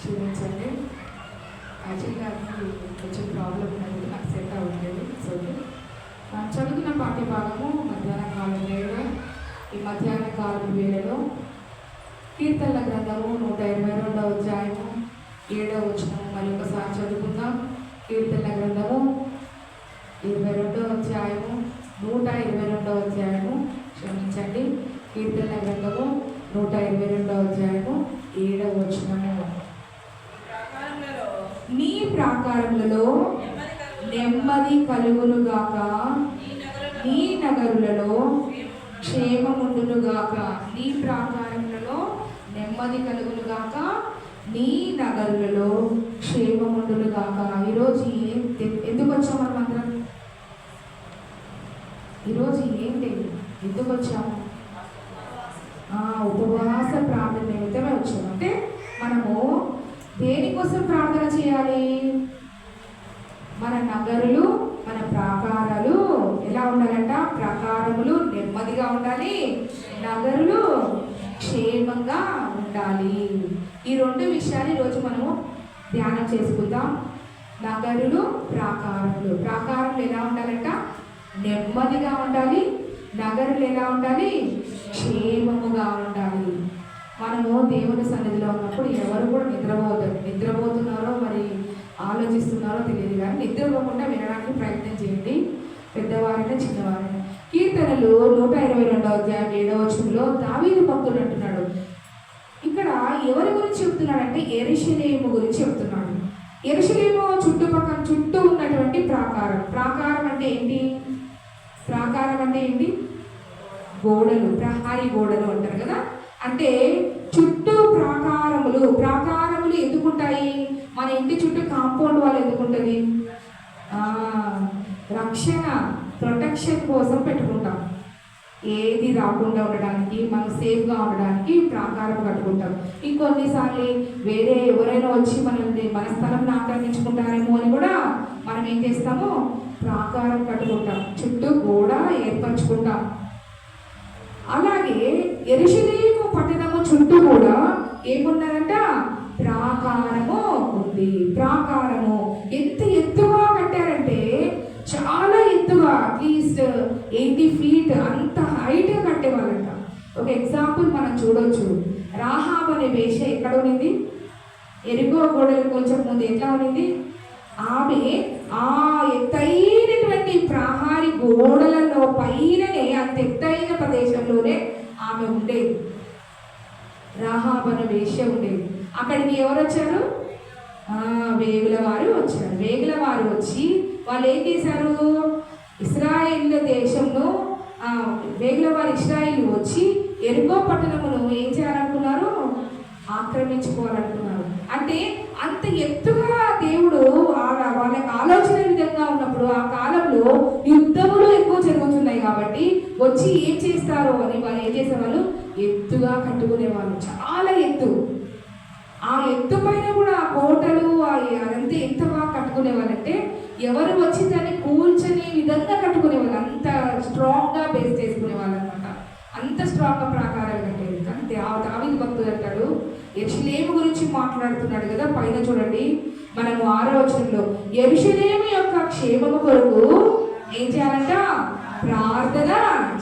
క్షమించండి. యాక్చువల్గా అది కొంచెం ప్రాబ్లం ఉన్నది, నాకు సెట్ అవ్వట్లేదు. సో చదువుతున్న పాఠ్య భాగము మధ్యాహ్న కాలం వేళ. ఈ మధ్యాహ్న కాలం వేళలో కీర్తనల గ్రంథము 122వ అధ్యాయము 7వ వచనము మరి ఒకసారి చదువుకుందాం. కీర్తనల గ్రంథము 22వ అధ్యాయము 122వ అధ్యాయము క్షమించండి కీర్తనల గ్రంథము 122వ అధ్యాయము 7వ వచనము. నీ ప్రాకారములలో నెమ్మది కలుగునుగాక, నీ నగరులలో క్షేమముండునుగాక. నీ ప్రాకారములలో నెమ్మది కలుగునుగాక, నీ నగరులలో క్షేమముండునుగాక. ఈరోజు ఎందుకు వచ్చాము మనం అందరం? ఈరోజు ఏంటి, ఎందుకు వచ్చాము? ఉపవాస ప్రార్థన నిమిత్తమే వచ్చాము. అంటే మనము దేనికోసం ప్రార్థన చేయాలి? మన నగరులు, మన ప్రాకారాలు ఎలా ఉండాలంట? ప్రాకారములు నెమ్మదిగా ఉండాలి, నగరులు క్షేమంగా ఉండాలి. ఈ రెండు విషయాలు ఈరోజు మనము ధ్యానం చేసుకుందాం. నగరులు, ప్రాకారములు. ప్రాకారములు ఎలా ఉండాలంట? నెమ్మదిగా ఉండాలి. నగరులు ఎలా ఉండాలి? క్షేమముగా ఉండాలి. మనము దేవుని సన్నిధిలో ఉన్నప్పుడు ఎవరు కూడా నిద్రపోతున్నారో మరి ఆలోచిస్తున్నారో తెలియదు, కానీ నిద్రపోకుండా వినడానికి ప్రయత్నం చేయండి, పెద్దవారైనా చిన్నవారైనా. కీర్తనలు 122వ అధ్యాయం 7వ వచనంలో దావీదు భక్తుడు అంటున్నాడు. ఇక్కడ ఎవరి గురించి చెప్తున్నాడంటే యెరూషలేము గురించి చెప్తున్నాడు. యెరూషలేము చుట్టూ ఉన్నటువంటి ప్రాకారం. ప్రాకారం అంటే ఏంటి? ప్రాకారం అంటే ఏంటి? గోడలు, ప్రహారీ గోడలు అంటారు కదా. అంటే చుట్టూ ప్రాకారములు ఎందుకుంటాయి? మన ఇంటి చుట్టూ కాంపౌండ్ వాళ్ళు ఎందుకుంటుంది? రక్షణ, ప్రొటెక్షన్ కోసం పెట్టుకుంటాం. ఏది రాకుండా ఉండడానికి, మనం సేఫ్గా ఉండడానికి ప్రాకారం కట్టుకుంటాం. ఇంకొన్నిసార్లు వేరే ఎవరైనా వచ్చి మన స్థలంని ఆక్రమించుకుంటారేమో అని కూడా మనం ఏం చేస్తాము? ప్రాకారం కట్టుకుంటాం, చుట్టూ గోడ ఏర్పరచుకుంటాం. అలాగే యెరూషలేము పట్టణము చుట్టూ కూడా ఏమున్నారంట? ప్రాకారము ఉంది. ప్రాకారము ఎంత ఎత్తుగా కట్టారంటే చాలా ఎత్తుగా, అట్లీస్ట్ 80 feet అంత హైట్ కట్టేవాళ్ళంట. ఒక ఎగ్జాంపుల్ మనం చూడొచ్చు. రాహాబ్ అనే వేశ్య ఎక్కడ ఉన్నింది? ఎరికో గోడలు కొంచెం ముందు ఎట్లా ఉన్నింది? ఆమె ఆ ఎత్తైనటువంటి ప్రహారీ గోడలలో పైననే, అంత ఎత్తైన ప్రదేశంలోనే ఆమె ఉండేది. రాహాబ్ అనే వేశ్య ఉండేది. అక్కడికి ఎవరు వచ్చారు? వేగుల వారు వచ్చారు. వేగుల వారు వచ్చి వాళ్ళు ఏం చేశారు? ఇశ్రాయేలు దేశంలో వేగుల వారు ఇశ్రాయేలు వచ్చి ఎరికో పట్టణమును ఏం చేయాలనుకున్నారు? ఆక్రమించుకోవాలనుకున్నారు. అంటే అంత ఎత్తుగా దేవుడు వాళ్ళకి ఆలోచన విధంగా ఉన్నప్పుడు ఆ కాలంలో యుద్ధములు ఎక్కువ జరుగుతున్నాయి కాబట్టి వచ్చి ఏం చేస్తారో అని వాళ్ళు ఏం చేసేవాళ్ళు? ఎత్తుగా కట్టుకునేవాళ్ళు, చాలా ఎత్తు. ఆ ఎత్తు పైన కూడా ఆ కోటలు అదంతా ఎంత బాగా కట్టుకునేవాళ్ళంటే ఎవరు వచ్చి దాన్ని కూల్చని విధంగా కట్టుకునేవాళ్ళు. అంత స్ట్రాంగ్గా బేస్ చేసుకునేవాళ్ళు అనమాట. అంత స్ట్రాంగ్గా ప్రాకారాలు కట్టేది. అంతే. దావీదు భక్తుడు అంటాడు, యెరూషలేము గురించి మాట్లాడుతున్నాడు కదా. పైన చూడండి, మనము 6వ వచనంలో యెరూషలేము యొక్క క్షేమము కొరకు ఏం చేయాలంట? ప్రార్థన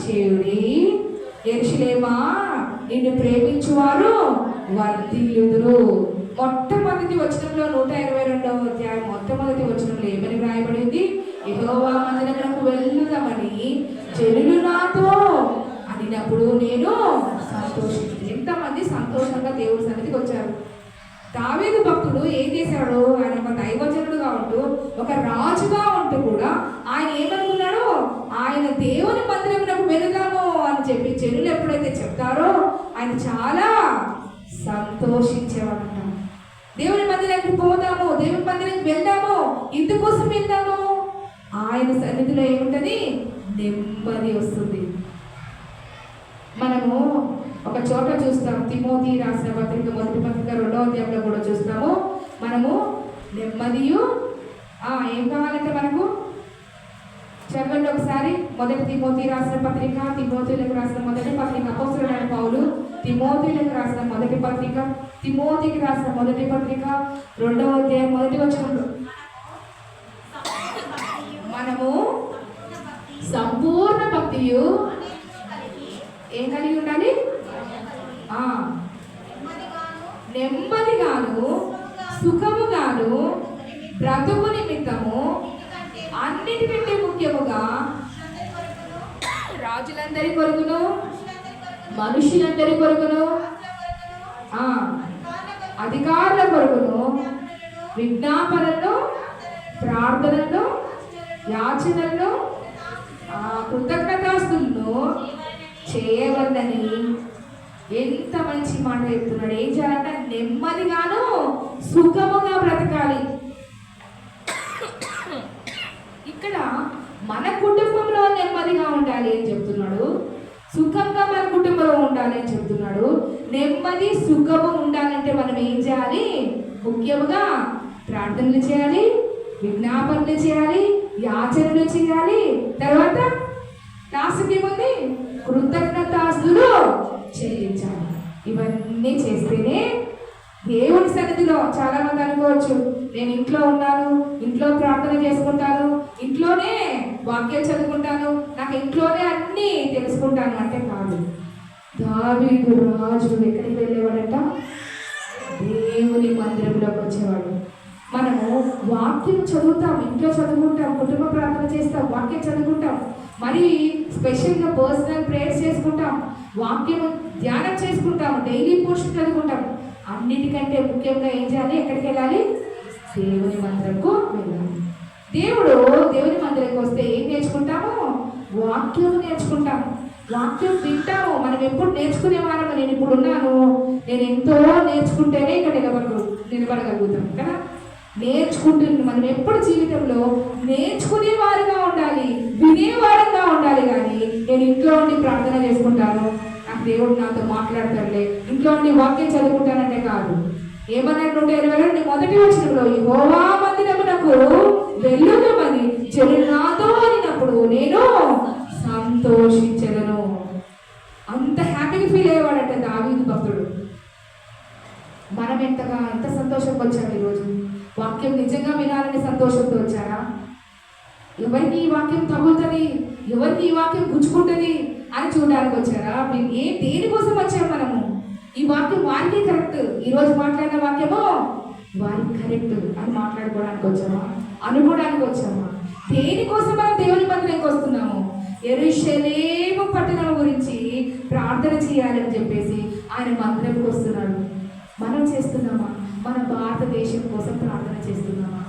చేయుడి. యెరూషలేమా, నిన్ను ప్రేమించువారు వర్ధిల్లుదురు. మొట్టమొదటి వచనంలో 122వ అధ్యాయం మొట్టమొదటి వచనంలో ఏమని వ్రాయబడింది? యెహోవా మందిరమునకు వెళ్ళుదామని జనులు నాతో అనినప్పుడు నేను సంతోషించి. ఎంతమంది సంతోషంగా దేవుడి సన్నిధికి వచ్చారు. దావీదు భక్తుడు ఏం చేశాడు? ఆయన ఒక దైవజనుడుగా ఉంటూ, ఒక రాజుగా ఉంటూ కూడా ఆయన ఏమనుకున్నాడు? ఆయన దేవుని మందిరమునకు వెళదాము అని చెప్పి జనులు ఎప్పుడైతే చెప్తారో ఆయన చాలా సంతోషించేవాడంట. దేవుని మందిరానికి పోదాము, దేవుని మందిరానికి వెళ్దాము. ఇందుకోసం వెళ్దాము, ఆయన సన్నిధిలో ఏముంటుంది? నెమ్మది వస్తుంది. మనము ఒక చోట చూస్తాం, తిమోతి రాసిన పత్రిక 1వ పత్రిక 2వ అధ్యాయంలో కూడా చూస్తాము. మనము నెమ్మదియు ఏం కావాలంటే మనకు చదవండి ఒకసారి. మొదటి తిమోతి రాసిన పత్రిక, తిమోతిలకు రాసిన మొదటి పత్రిక, అపోస్తలుడైన పౌలు తిమోతిలకు రాసిన మొదటి పత్రిక, తిమోతికి రాసిన మొదటి పత్రిక 2వ అధ్యాయం 1వ వచనంలో మనము సంపూర్ణ భక్తియు ఏం కలిగి ఉండాలి? నెమ్మదిగాను సుఖముగాను బ్రతుకు నిమిత్తము అన్నిటికంటే ముఖ్యముగా రాజులందరి కొరకును మనుషులందరి కొరకును అధికారుల కొరకును విజ్ఞాపనలను ప్రార్థనలను యాచనలను కృతజ్ఞతాస్తులను చేయవలనని. ఎంత మంచి మాట చెప్తున్నాడు. ఏం చేయాలంటే నెమ్మదిగాను సుఖముగా బ్రతకాలి. ఇక్కడ మన కుటుంబంలో నెమ్మదిగా ఉండాలి అని చెప్తున్నాడు, సుఖంగా మన కుటుంబంలో ఉండాలి అని చెప్తున్నాడు. నెమ్మది సుఖము ఉండాలంటే మనం ఏం చేయాలి? ముఖ్యముగా ప్రార్థనలు చేయాలి, విజ్ఞాపనలు చేయాలి, యాచనలు చేయాలి. తర్వాత లాస్ట్కి ఏముంది? కృతజ్ఞతాస్తులు చెల్లించాలి. ఇవన్నీ చేస్తేనే దేవుని సన్నిధిలో. చాలా మంది అనుకోవచ్చు, నేను ఇంట్లో ఉన్నాను, ఇంట్లో ప్రార్థన చేసుకుంటాను, ఇంట్లోనే వాక్యం చదువుకుంటాను, నాకు ఇంట్లోనే అన్నీ తెలుసుకుంటాను అంటే కాదు. దావీదు రాజు ఎక్కడికి వెళ్ళేవాడంట? దేవుని మందిరంలోకి వచ్చేవాడు. మనము వాక్యం చదువుతాం, ఇంట్లో చదువుకుంటాం, కుటుంబ ప్రార్థన చేస్తాం, వాక్యం చదువుకుంటాం, మరి స్పెషల్గా పర్సనల్ ప్రేయర్స్ చేసుకుంటాం, వాక్యం ధ్యానం చేసుకుంటాం, డైలీ పోస్ట్ చదువుకుంటాం. అన్నిటికంటే ముఖ్యంగా ఏం చేయాలి? ఎక్కడికి వెళ్ళాలి? దేవుని మందిరంకు వెళ్ళాలి. దేవుని మందిరంకి వస్తే ఏం నేర్చుకుంటాము? వాక్యం నేర్చుకుంటాము, వాక్యం వింటాము. మనం ఎప్పుడు నేర్చుకునే వారము. నేను ఇప్పుడు ఉన్నాను, నేను ఎంతో నేర్చుకుంటేనే ఇక్కడ నిలబడగలుగుతాం కదా. నేర్చుకుంటుంది మనం ఎప్పుడు జీవితంలో నేర్చుకునేవారుగా ఉండాలి, వినేవారంగా ఉండాలి. కానీ నేను ఇంట్లో ఉండి ప్రార్థన చేసుకుంటాను, నాకు దేవుడు నాతో మాట్లాడతాడులే, ఇంట్లో ఉండి వాక్యం చదువుకుంటానంటే కాదు. ఏమన్నట్టు 122 మొదటి వచనంలో యెహోవా మందిరమునకు వెళ్ళుదమని జనులు నాతో అనినప్పుడు నేను సంతోషించెదను. అంత హ్యాపీగా ఫీల్ అయ్యేవాడంటే దావీదు భక్తుడు. మనం ఎంత సంతోషంగా వచ్చాము ఈరోజు. వాక్యం నిజంగా వినాలని సంతోషంతో వచ్చారా? ఎవరికి ఈ వాక్యం తగులుతుంది, ఎవరికి ఈ వాక్యం గుచ్చుకుంటుంది అని చూడడానికి వచ్చారా? మేము దేనికోసం వచ్చాము? మనము ఈ వాక్యం వారికి కరెక్ట్, ఈరోజు మాట్లాడిన వాక్యమో వారికి కరెక్ట్ అని మాట్లాడుకోవడానికి వచ్చామా? అనుకోవడానికి వచ్చామా? దేనికోసం మనం దేవుని మందిరానికి వస్తున్నాము? యెరూషలేము పట్టణం గురించి ప్రార్థన చేయాలని చెప్పేసి ఆయన మందిరంకి వస్తున్నాడు. మనం చేస్తున్నామా? మన భారతదేశం కోసం ప్రార్థన చేస్తున్నామా?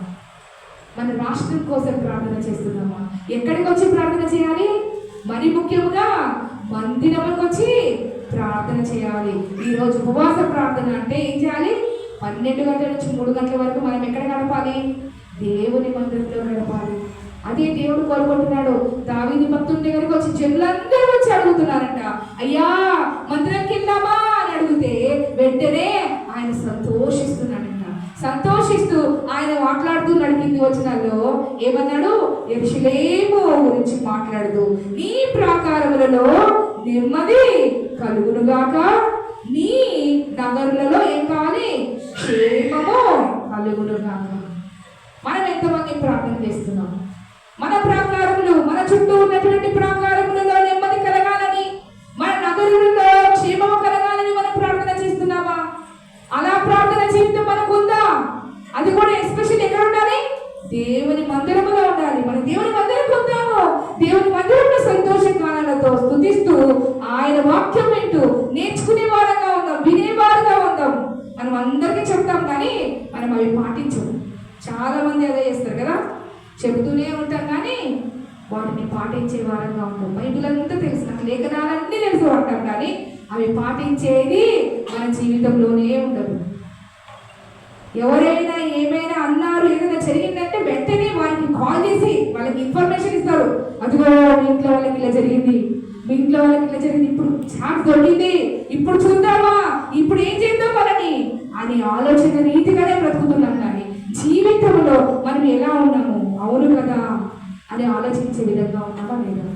మన రాష్ట్రం కోసం ప్రార్థన చేస్తున్నామా? ఎక్కడికి వచ్చి ప్రార్థన చేయాలి? మరి ముఖ్యంగా మందిరంకి వచ్చి ప్రార్థన చేయాలి. ఈరోజు ఉపవాస ప్రార్థన అంటే ఏం చేయాలి? 12 గంటల నుంచి 3 గంటల వరకు మనం ఎక్కడ గడపాలి? దేవుని మందిరంలో గడపాలి. అదే దేవుడు కోరుకుంటున్నాడు. దావీదు భక్తుని దగ్గరికి వచ్చి జనులందరూ వచ్చి అడుగుతున్నారంట, అయ్యా మందిరంకి వెళ్దామా అని అడిగితే వెంటనే ఆయన సంతోషిస్తున్నాడంట. సంతోషిస్తూ ఆయన మాట్లాడుతున్నాడు. కింది వచనాల్లో ఏమన్నాడు? యెరూషలేము గురించి మాట్లాడుతూ, నీ ప్రాకారములలో నెమ్మది కలుగునుగాక, నీ నగరులలో ఏం కావాలి? క్షేమము కలుగునుగాక. మనం ఎంతమంది ప్రార్థన చేస్తున్నాం? మన ప్రాకారములు, మన చుట్టూ ఉన్నటువంటి ప్రాకారములలో నెమ్మది కలగాలని, మన నగరులలో క్షేమము కలగాలని మనం ప్రార్థన చేస్తున్నామా? అలా ప్రార్థన జీవితం మనకు ఉందా? అది కూడా ఎస్పెషల్ ఎక్కడ ఉండాలి? దేవుని మందిరములో ఉండాలి. మనం దేవుని మందిరం పొందాము, దేవుని మందిరంలో సంతోషగానాలతో స్తుతిస్తూ ఆయన వాక్యం వింటూ నేర్చుకునే వారంగా ఉందాం, వినేవారుగా ఉందాం. మనం అందరికీ చెప్తాం కానీ మనం అవి పాటించము. చాలా మంది అదే చేస్తారు కదా, చెబుతూనే ఉంటాం కానీ వాటిని పాటించే వారంగా ఉంటాం. బైబిల్ అంతా తెలుసు, నాకు లేఖనాలన్నీ తెలుసు అంటాం కానీ అవి పాటించేది మన జీవితంలోనే ఉండదు. ఎవరైనా ఏమైనా అన్నారు, ఏదైనా జరిగిందంటే వెంటనే వారికి కాల్ చేసి వాళ్ళకి ఇన్ఫర్మేషన్ ఇస్తారు. అదిగో మీ ఇంట్లో వాళ్ళకి ఇలా జరిగింది, మీ ఇంట్లో వాళ్ళకి ఇలా జరిగింది, ఇప్పుడు ఛాన్స్ దొరికింది, ఇప్పుడు చూద్దామా, ఇప్పుడు ఏం చేద్దాం వాళ్ళని అని ఆలోచన రీతిగానే బ్రతుకుతున్నాం. కానీ జీవితంలో మనం ఎలా ఉన్నాము? అవును కదా, అని ఆలోచించే విధంగా ఉన్నామా లేదా?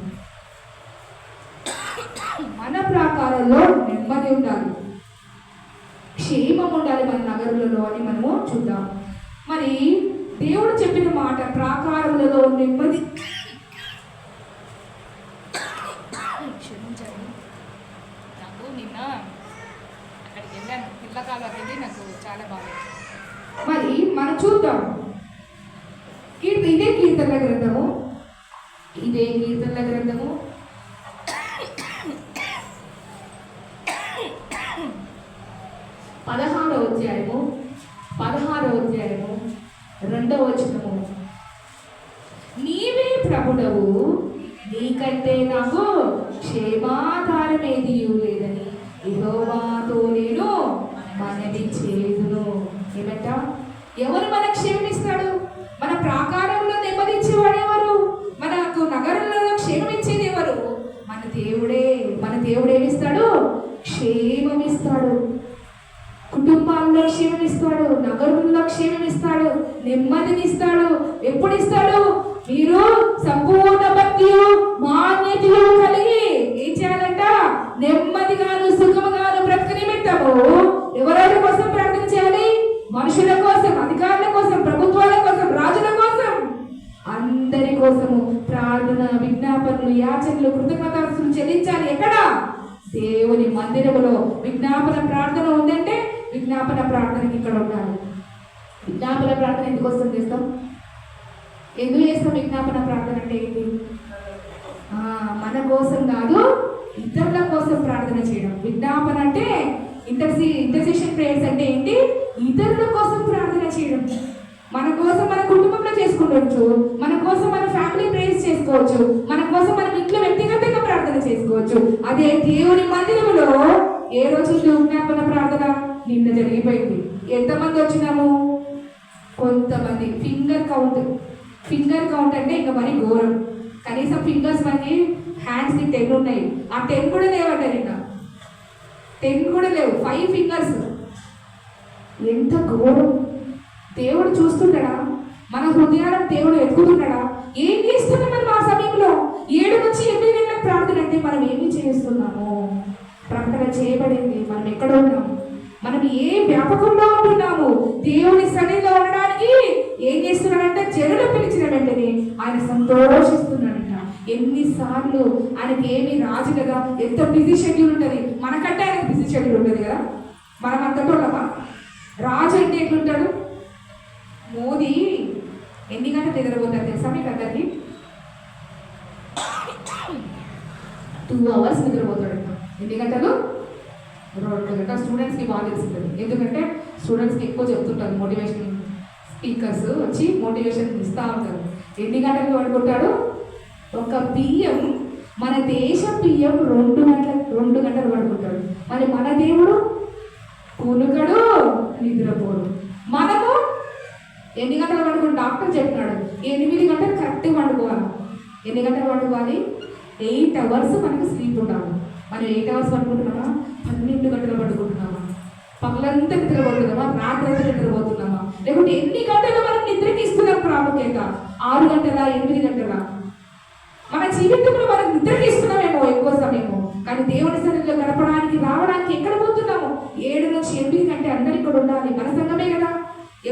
మన ప్రాకారంలో నెమ్మది ఉండాలి, క్షేమం ఉండాలి మన నగరులలో అని మనము చూద్దాం. మరి దేవుడు చెప్పిన మాట ప్రాకారములలో నెమ్మది, క్షమించండి, నాకు నిన్న అక్కడికి వెళ్ళాను, పిల్లకాలం వెళ్ళి నాకు చాలా బాగా. మరి మనం చూద్దాం. ఇదే కీర్తనల గ్రంథము, 16వ అధ్యాయము 2వ వచనము. నీవే ప్రభుడవు, నీకంటే నాకు క్షేమాధారమేది లేదని యెహోవాతో నేను మనవి చేయుదును. ఏమంట? ఎవరు మనకు క్షేమమిస్తాడు? మన ప్రాకారంలో నెమ్మదించేవాడు ఎవరు? మనకు నగరంలో క్షేమమిచ్చేది ఎవరు? మన దేవుడే. మన దేవుడు ఏమిస్తాడు? క్షేమమిస్తాడు. కుటుంబాల్లో క్షేమమిస్తాడు, నగరంలో క్షేమమిస్తాడు, నెమ్మదినిస్తాడు. ఎప్పుడు ఇస్తాడు? మీరు సంపూర్ణ భక్తియు మాన్యతయు కలిగి ఏం చేయాలంట? నెమ్మదిగాను సుఖముగాను బ్రతక నిమిత్తము ఎవరెవరి కోసం ప్రార్థన చేయాలి? మనుషుల కోసం, అధికారుల కోసం, ప్రభుత్వాల కోసం, రాజుల కోసం, అందరి కోసము ప్రార్థన, విజ్ఞాపనలు, యాచనలు, కృతజ్ఞతాస్తులు చెల్లించాలి. ఎక్కడ? దేవుని మందిరములో. విజ్ఞాపన ప్రార్థన ఉందంటే విజ్ఞాపన ప్రార్థనకి ఇక్కడ ఉండాలి. విజ్ఞాపన ప్రార్థన ఎందుకు వస్తుంది చేస్తాం? ఎందుకు చేస్తాం విజ్ఞాపన ప్రార్థన అంటే ఏంటి? మన కోసం కాదు, ఇతరుల కోసం ప్రార్థన చేయడం. విజ్ఞాపన అంటే ఇంటర్సెషన్ ప్రేయర్స్ అంటే ఏంటి? ఇతరుల కోసం ప్రార్థన చేయడం. మన కోసం మన కుటుంబంలో చేసుకుంటూ, మన కోసం మన ఫ్యామిలీ ప్రేయర్స్ చేసుకోవచ్చు, మన కోసం మనం ఇంట్లో వ్యక్తిగతంగా ప్రార్థన చేసుకోవచ్చు. అదే దేవుని మందిరంలో ఏ రోజు విజ్ఞాపన ప్రార్థన? నిన్న జరిగిపోయింది. ఎంతమంది వచ్చినాము? కొంతమంది. ఫింగర్ కౌంట్ అంటే ఇంకా మరి ఘోరం. కనీసం ఫింగర్స్ మనకి హ్యాండ్స్కి 10 ఉన్నాయి, ఆ 10 కూడా లేవంటారు. ఇంకా 10 కూడా లేవు, 5 ఫింగర్స్. ఎంత ఘోరం! దేవుడు చూస్తుంటాడా? మన హృదయాలను దేవుడు ఎత్తుకుతున్నాడా? ఏం చేస్తున్నాం మనం ఆ సమయంలో? 7 నుంచి 8 గంటల ప్రార్థన అంటే మనం ఏమి చేస్తున్నాము? ప్రార్థన చేయబడింది. మనం ఎక్కడ ఉన్నాము? మనం ఏ వ్యాపకంలో ఉంటున్నాము? దేవుని సన్నిధిలో ఉండడానికి ఏం చేస్తున్నాడంటే జనులు పిలిచిన వెంటనే ఆయన సంతోషిస్తున్నాడంట. ఎన్నిసార్లు ఆయనకి ఏమి రాజు కదా, ఎంత బిజీ షెడ్యూల్ ఉంటుంది. మనకంటే ఆయనకు బిజీ షెడ్యూల్ ఉంటుంది కదా. మనం అంతటోళ్ళమా? రాజు అంటే ఎట్లుంటాడు? మోదీ ఎన్ని గంటలు నిద్రపోతారు తెలుసా మీకు అందరికి? 2 hours నిద్రపోతాడంట. ఎన్ని గంటలు? 2 గంటలు. స్టూడెంట్స్కి బాగా తెలుస్తుంది, ఎందుకంటే స్టూడెంట్స్కి ఎక్కువ చెప్తుంటారు. మోటివేషన్ స్పీకర్స్ వచ్చి మోటివేషన్ ఇస్తూ ఉంటారు. ఎన్ని గంటలు పడుకుంటాడు? ఒక పిఎం, మన దేశ పిఎం 2 గంటలు పడుకుంటాడు. మరి మన దేవుడు కునుకడు, నిద్రపోడు. మనము ఎన్ని గంటలు పడుకుంటాం? డాక్టర్ చెప్పినాడు 8 గంటలు కరెక్ట్గా పండుకోవాలి. ఎన్ని గంటలు పండుకోవాలి? 8 hours మనకు స్లీప్ ఉండాలి. మనం 8 hours పడుకుంటున్నామా? 12 గంటలు పడుకుంటున్నామా? పగలంతా నిద్రపోతున్నామా? రాత్రి అంతా నిద్రపోతున్నామా? లేకుంటే ఎన్ని గంటలు మనం నిద్రకి ఇస్తున్నాం ప్రాముఖ్యత? 6 గంటల, 8 గంటల? మన జీవితంలో మనం నిద్రకి ఇస్తున్నామేమో ఎక్కువ సమయము, కానీ దేవుని సన్నిధిలో గడపడానికి, రావడానికి ఎక్కడ పోతున్నాము? 7 నుంచి 8 కంటే అందరు ఇక్కడ ఉండాలి. మన సంఘమే కదా,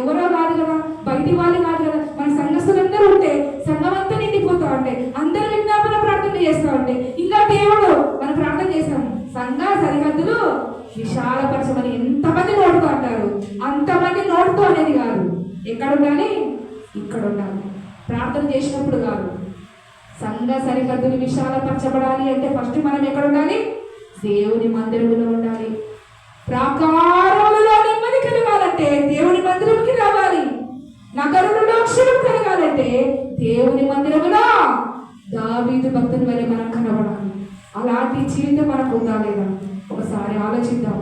ఎవరో కాదు కదా, బయటి వాళ్ళు కాదు కదా. మన సంఘస్థులందరూ ఉంటే సంఘం అంతా నిండిపోతా ఉంటే, అందరూ విజ్ఞాపన ప్రార్థన చేస్తూ ఉంటే, ఇంకా దేవుడు మనం ప్రార్థన చేస్తాము. సంఘ సరిహద్దులు విశాలపరచమని ఎంతమంది నోటుతో అంటారు, అంతమంది నోటుతో అనేది కాదు. ఎక్కడ ఉండాలి? ఇక్కడ ఉండాలి. ప్రార్థన చేసినప్పుడు కాదు. సంఘ సరిహద్దులు విశాలపరచబడాలి అంటే ఫస్ట్ మనం ఎక్కడ ఉండాలి? దేవుని మందిరంలో ఉండాలి. ప్రాకారములలో నెమ్మది కలగాలంటే దేవుని మందిరంకి రావాలి. నగరంలో క్షేమం కలగాలంటే దేవుని మందిరములో దావీదు భక్తుని వలె మనం కనబడాలి. అలాంటి జీవితం మనకు ఉందా లేదా? ఒకసారి ఆలోచిద్దాం.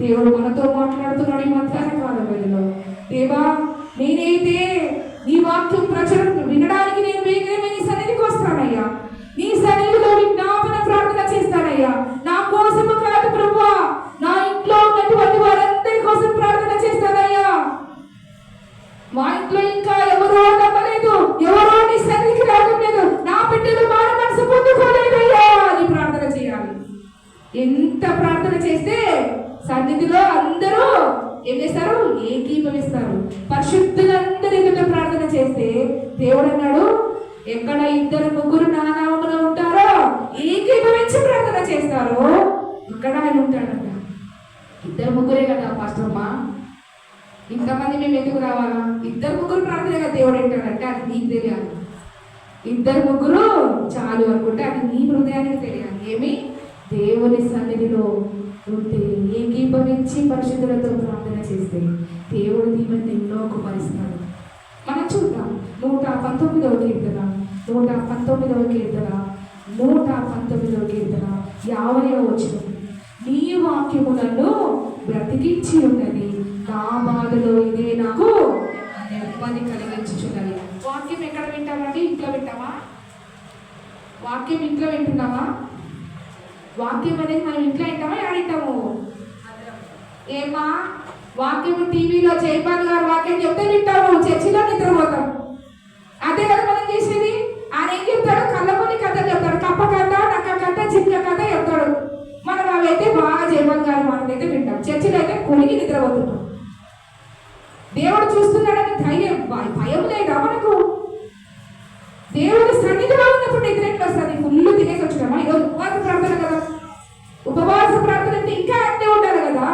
దేవుడు మనతో మాట్లాడుతున్నాడు ఈ మధ్యాహ్న కాలం వేళలో. దేవా, నేనైతే నీ వాక్యం ప్రచురం వినడానికి నేను వేగమే నీ సన్నిధికి వస్తానయ్యా. నీ సన్నిధిలో విజ్ఞాపన ప్రార్థన చేస్తానయ్యా. నా కోసము కాదు ప్రభువా, నా ఇంట్లో ఉన్నటువంటి వారందరి కోసం ప్రార్థన చేస్తానయ్యా. మా ఇంట్లో ఇంకా ఎవరో నమ్మలేదు, ఎవరో నీ సన్నిధికి రావడం లేదు, ఎంత ప్రార్థన చేస్తే సన్నిధిలో అందరూ ఏం చేస్తారు? ఏకీభవిస్తారు. పరిశుద్ధులందరూ ఎదుట ప్రార్థన చేస్తే దేవుడు అన్నాడు, ఎక్కడ 2-3 నా నామమున ఉంటారో ఏకీభవించి ప్రార్థన చేస్తారో ఇక్కడ ఆయన ఉంటాడంట. 2-3 కదా పాస్టర్మ, ఇంతమంది మేము ఎందుకు రావాలా? 2-3 ప్రార్థనగా దేవుడు ఏంటాడంటే అది నీకు తెలియాలి. 2-3 చాలు అనుకుంటే అది నీ హృదయానికి తెలియాలి. ఏమి? దేవుని సన్నిధిలో ఉంటే ఏకీభవించి పరిశుద్ధులతో ప్రార్థన చేస్తే దేవుడు దీవెన ఎన్నో కుమరిస్తాడు. మనం చూద్దాం 119వ కీర్తన 119వ కీర్తన 119వ కీర్తన 50వ వచనం. నీ వాక్యములను బ్రతికించి ఉన్నది, నా బాధలో ఇదే నాకు నెమ్మది కలిగించుచున్నది. వాక్యం ఎక్కడ వింటామండి? ఇంట్లో వింటామా? వాక్యం ఇంట్లో వింటున్నామా? వాక్యం అనేది మనం ఇంట్లో వింటామా? ఆడింటాము? ఏమా వాక్యం టీవీలో జైపాల్ గారు వాక్యం చెప్తే వింటాము, చర్చిలో నిద్రపోతాం. అదే కదా మనం చేసేది. ఆయన ఏం చెప్తాడు? కళ్ళమూని కథ చెప్తాడు, కప్ప కథ, నక్క కథ, జింక కథ చెప్తాడు. మనం అవైతే బాగా జైపాల్ గారు మాటలైతే వింటాం, చర్చిలో అయితే కొనిగి నిద్రపోతున్నాం. దేవుడు చూస్తున్నాడని ధైర్యం భయం లేదా మనకు? దేవుడు సన్నిధిలో ఉన్నప్పుడు ఎదురెట్లు వస్తుంది. ఫుల్ తినేసి వచ్చినామా? ఇదో ఉపవాస ప్రార్థన కదా, ఉపవాస ప్రార్థన అంటే ఇంకా అన్నీ ఉండాలి కదా.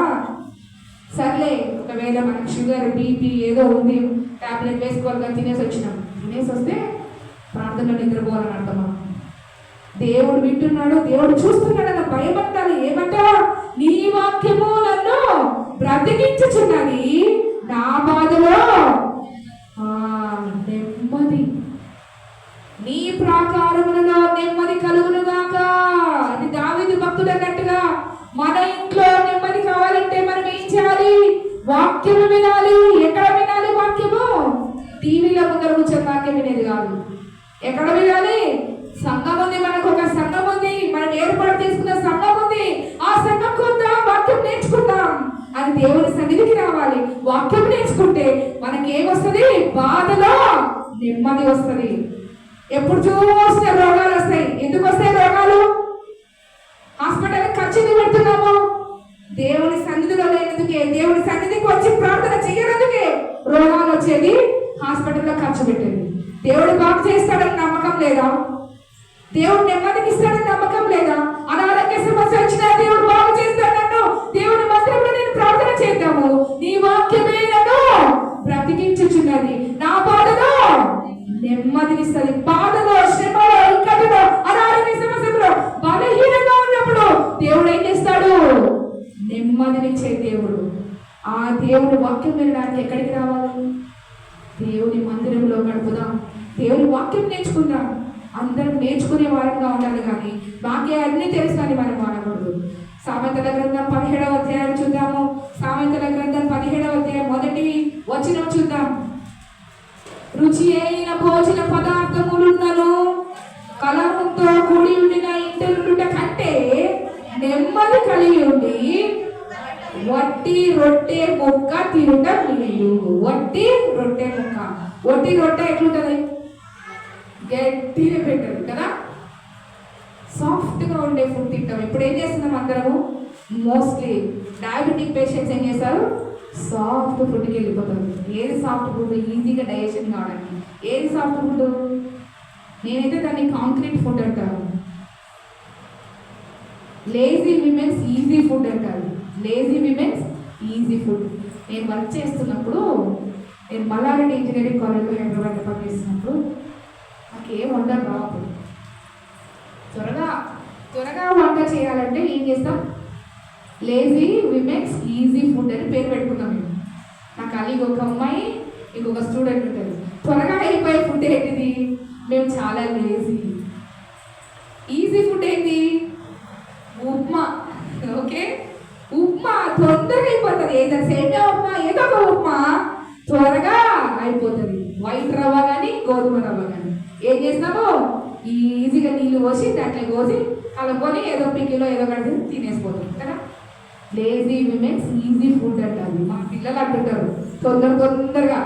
సర్లే, ఒకవేళ మనకు షుగర్ బీపీ ఏదో ఉంది, టాబ్లెట్ వేసుకోవాలి కదా, తినేసి వచ్చినాం. తినేసి వస్తే ప్రార్థనలో నిద్రపోవాలని అర్థమా? దేవుడు వింటున్నాడు, దేవుడు చూస్తున్నాడు అన్న భయం అంటారు. ఏమంటా? నీ వాక్యము నన్ను బ్రతికించుచున్నది, నా బాధలో నెమ్మది, నీ ప్రాకారములలో నెమ్మది కలుగునుగాక అని దావీదు భక్తుడు అన్నట్టుగా మన ఇంట్లో నెమ్మది కావాలంటే మనం ఏం చేయాలి? వాక్యము వినాలి. ఎక్కడ వినాలి వాక్యము? టీవీలో ముందర కూర్చొని వాక్యం వినేది కాదు. ఎక్కడ వినాలి? సంఘం ఉంది, మనకు ఒక సంఘం ఉంది, మనం ఏర్పాటు చేసుకున్న సంఘం ఉంది. ఆ సంఘం కొందాం, వాక్యం నేర్చుకుందాం అని దేవుని సన్నిధికి రావాలి. వాక్యం నేర్చుకుంటే మనకి ఏమొస్తుంది? బాధలో నెమ్మది వస్తుంది. ఎప్పుడు చూసిన రోగాలు వస్తాయి. ఎందుకు వస్తాయి రోగాలు? హాస్పిటల్ ఖర్చుని పెడుతున్నాము. దేవుని సన్నిధిలో లేనందుకే, దేవుని సన్నిధికి వచ్చి ప్రార్థన చేయనందుకే రోగాలు వచ్చేది, హాస్పిటల్లో ఖర్చు పెట్టేది. దేవుడు బాగు చేస్తాడని నమ్మకం లేదా? దేవుడు నెమ్మదికి ఇస్తాడని నమ్మకం లేదా? అనారోగ్య సమస్య వచ్చినా దేవుడు బాగు చేస్తాడన్ను దేవుని మందిరంలో నేను ప్రార్థన చేద్దాము. నీ వాక్యమే నన్ను బ్రతికించుచున్నది, నా బాధలో నెమ్మదినిస్తుంది. బాధలో, శ్రమలో, ఇక్కడలో, అనారోగ్య సమస్యలో బలహీనంగా ఉన్నప్పుడు దేవుడు ఏం చేస్తాడు? నెమ్మదినిచ్చే దేవుడు. ఆ దేవుడు వాక్యం వినడానికి ఎక్కడికి రావాలి? దేవుని మందిరంలో గడుపుదాం, దేవుని వాక్యం నేర్చుకుందాం. అందరం నేర్చుకునే వారంగా ఉండాలి, కానీ వాక్యాన్ని తెలుసుకొని మనం మానకూడదు. సామెతల గ్రంథం 17వ అధ్యాయం చూద్దాము. సామెతల గ్రంథం 17వ అధ్యాయం 1వ వచనం చూద్దాం. రుచి అయిన భోజన పదార్థములున్నను కలహంతో కూడి ఉండిన ఇంటలుట కంటే నెమ్మది కలిగి ఉండి వట్టి రొట్టె ముక్క తిరుట మేలు. వట్టి రొట్టె ముక్క, వట్టి రొట్టె ఎట్లుంటది? గట్టిగా పెట్టదు కదా, సాఫ్ట్గా ఉండే ఫుడ్ తింటాం. ఇప్పుడు ఏం చేస్తున్నాం అందరము? మోస్ట్లీ డయాబెటిక్ పేషెంట్స్ ఏం చేస్తారు? సాఫ్ట్ ఫుడ్కి వెళ్ళిపోతారు. ఏది సాఫ్ట్ ఫుడ్? ఈజీగా డైజెషన్ కావడానికి. ఏది సాఫ్ట్ ఫుడ్? నేనైతే దాన్ని కాంక్రీట్ ఫుడ్ అంటాను. లేజీ విమెన్స్ ఈజీ ఫుడ్ అంటారు. Lazy women's easy food. నేను వర్క్ చేస్తున్నప్పుడు, నేను మల్లారెడ్డి ఇంజనీరింగ్ కాలేజ్లో హైదరాబాద్లో పనిచేస్తున్నప్పుడు నాకు ఏం వంటలు రావు. త్వరగా వంట చేయాలంటే ఏం చేస్తాం? లేజీ విమెన్స్ ఈజీ ఫుడ్ అని పేరు పెట్టుకున్నాం మేము. నా కలీగ్ ఒక అమ్మాయి, ఇంకొక స్టూడెంట్ ఉంటుంది. త్వరగా అయిపోయే ఫుడ్ ఏంటిది? మేము చాలా లేజీ. ఈజీ ఫుడ్ ఏంటి? ఉప్మా. ఓకే, ఉప్మా తొందరగా అయిపోతుంది. ఏదో సేమియా ఉప్మా, ఏదో ఒక ఉప్మా త్వరగా అయిపోతుంది. వైట్ రవ్వ కానీ గోధుమ రవ్వ కానీ ఏం చేసినామో ఈజీగా నీళ్ళు పోసి దాంట్లో పోసి కలుపుకొని ఏదో పికిలో ఏదో కడితే తినేసిపోతుంది కదా. లేజీ విమెన్స్ ఈజీ ఫుడ్ అంటారు. మా పిల్లలు అంటుంటారు తొందరగా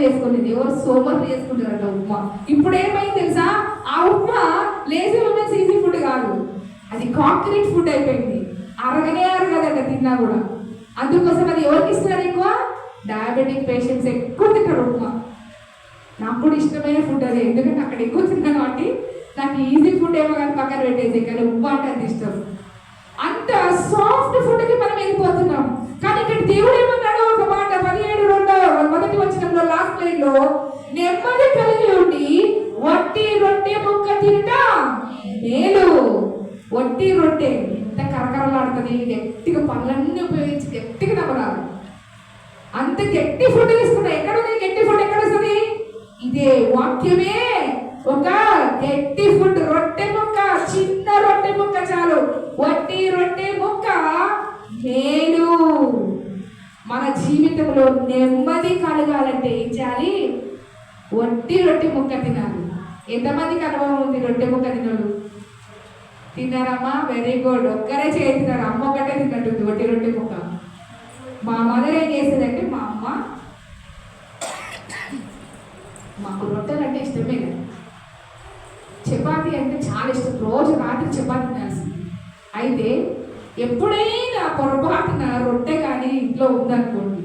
చేసుకుని ఎవరు సోమర్ చేసుకుంటారంట ఉప్మా. ఇప్పుడు ఏమైంది తెలుసా? ఆ upma lazy women's easy food కాదు, అది అది కాంక్రీట్ ఫుడ్ అయిపోయింది. అరగనే అరగదంట తిన్నా కూడా. అందుకోసం అది ఎవరికి ఇస్తున్నారు ఎక్కువ? డయాబెటిక్ పేషెంట్స్ ఎక్కువ తింటారు ఉప్మా. నాకు కూడా ఇష్టమైన ఫుడ్ అదే, ఎందుకంటే అక్కడ ఎక్కువ తిన్నాను కాబట్టి నాకు ఈజీ ఫుడ్ ఏమో కానీ పక్కన పెట్టేసి, కానీ ఉప్మా అంటే అది ఇష్టం. అంత సాఫ్ట్ ఫుడ్కి మనం వెళ్ళిపోతున్నాం. కానీ ఇక్కడ దేవుడు ఏమన్నాడు? ఒక మాట 17:2 లాస్ట్ లైన్ లో, నెమ్మది కలిగి ఉండి వట్టి రొట్టె ముక్క తింట మేలు. వట్టి రొట్టె ఎంత కరకరలాడుతుంది, గట్టిగా పళ్ళన్నీ ఉపయోగించి గట్టిగా నమ్మరాలి. అంత గట్టి ఫుడ్ తీసుకున్నా. ఎక్కడ ఉంది గట్టి ఫుడ్? ఎక్కడ వస్తుంది? ఇదే వాక్యమే ఒక గట్టి ఫుడ్. రొట్టె ముక్క, చిన్న రొట్టె ముక్క చాలు. వట్టి రొట్టె ముక్క మేలు. మన జీవితంలో నెమ్మది కలగాలంటే ఏం చేయాలి? వట్టి రొట్టె ముక్క తినాలి. ఎంతమందికి అనుభవం ఉంది రొట్టె ముక్క తినడు? తిన్నారమ్మా? Very good. ఒక్కరే చేస్తున్నారు. అమ్మ ఒక్కటే తిన్నట్టుంది వట్టి రొట్టె ముక్క. మా మదర్ ఏం చేసేదంటే, మా అమ్మ, మాకు రొట్టెలు అంటే ఇష్టమే కదా, చపాతీ అంటే చాలా ఇష్టం. రోజు రాత్రి చపాతీ తినాల్సింది. అయితే ఎప్పుడైనా పొరపాటున రొట్టె కానీ ఇంట్లో ఉందనుకోండి,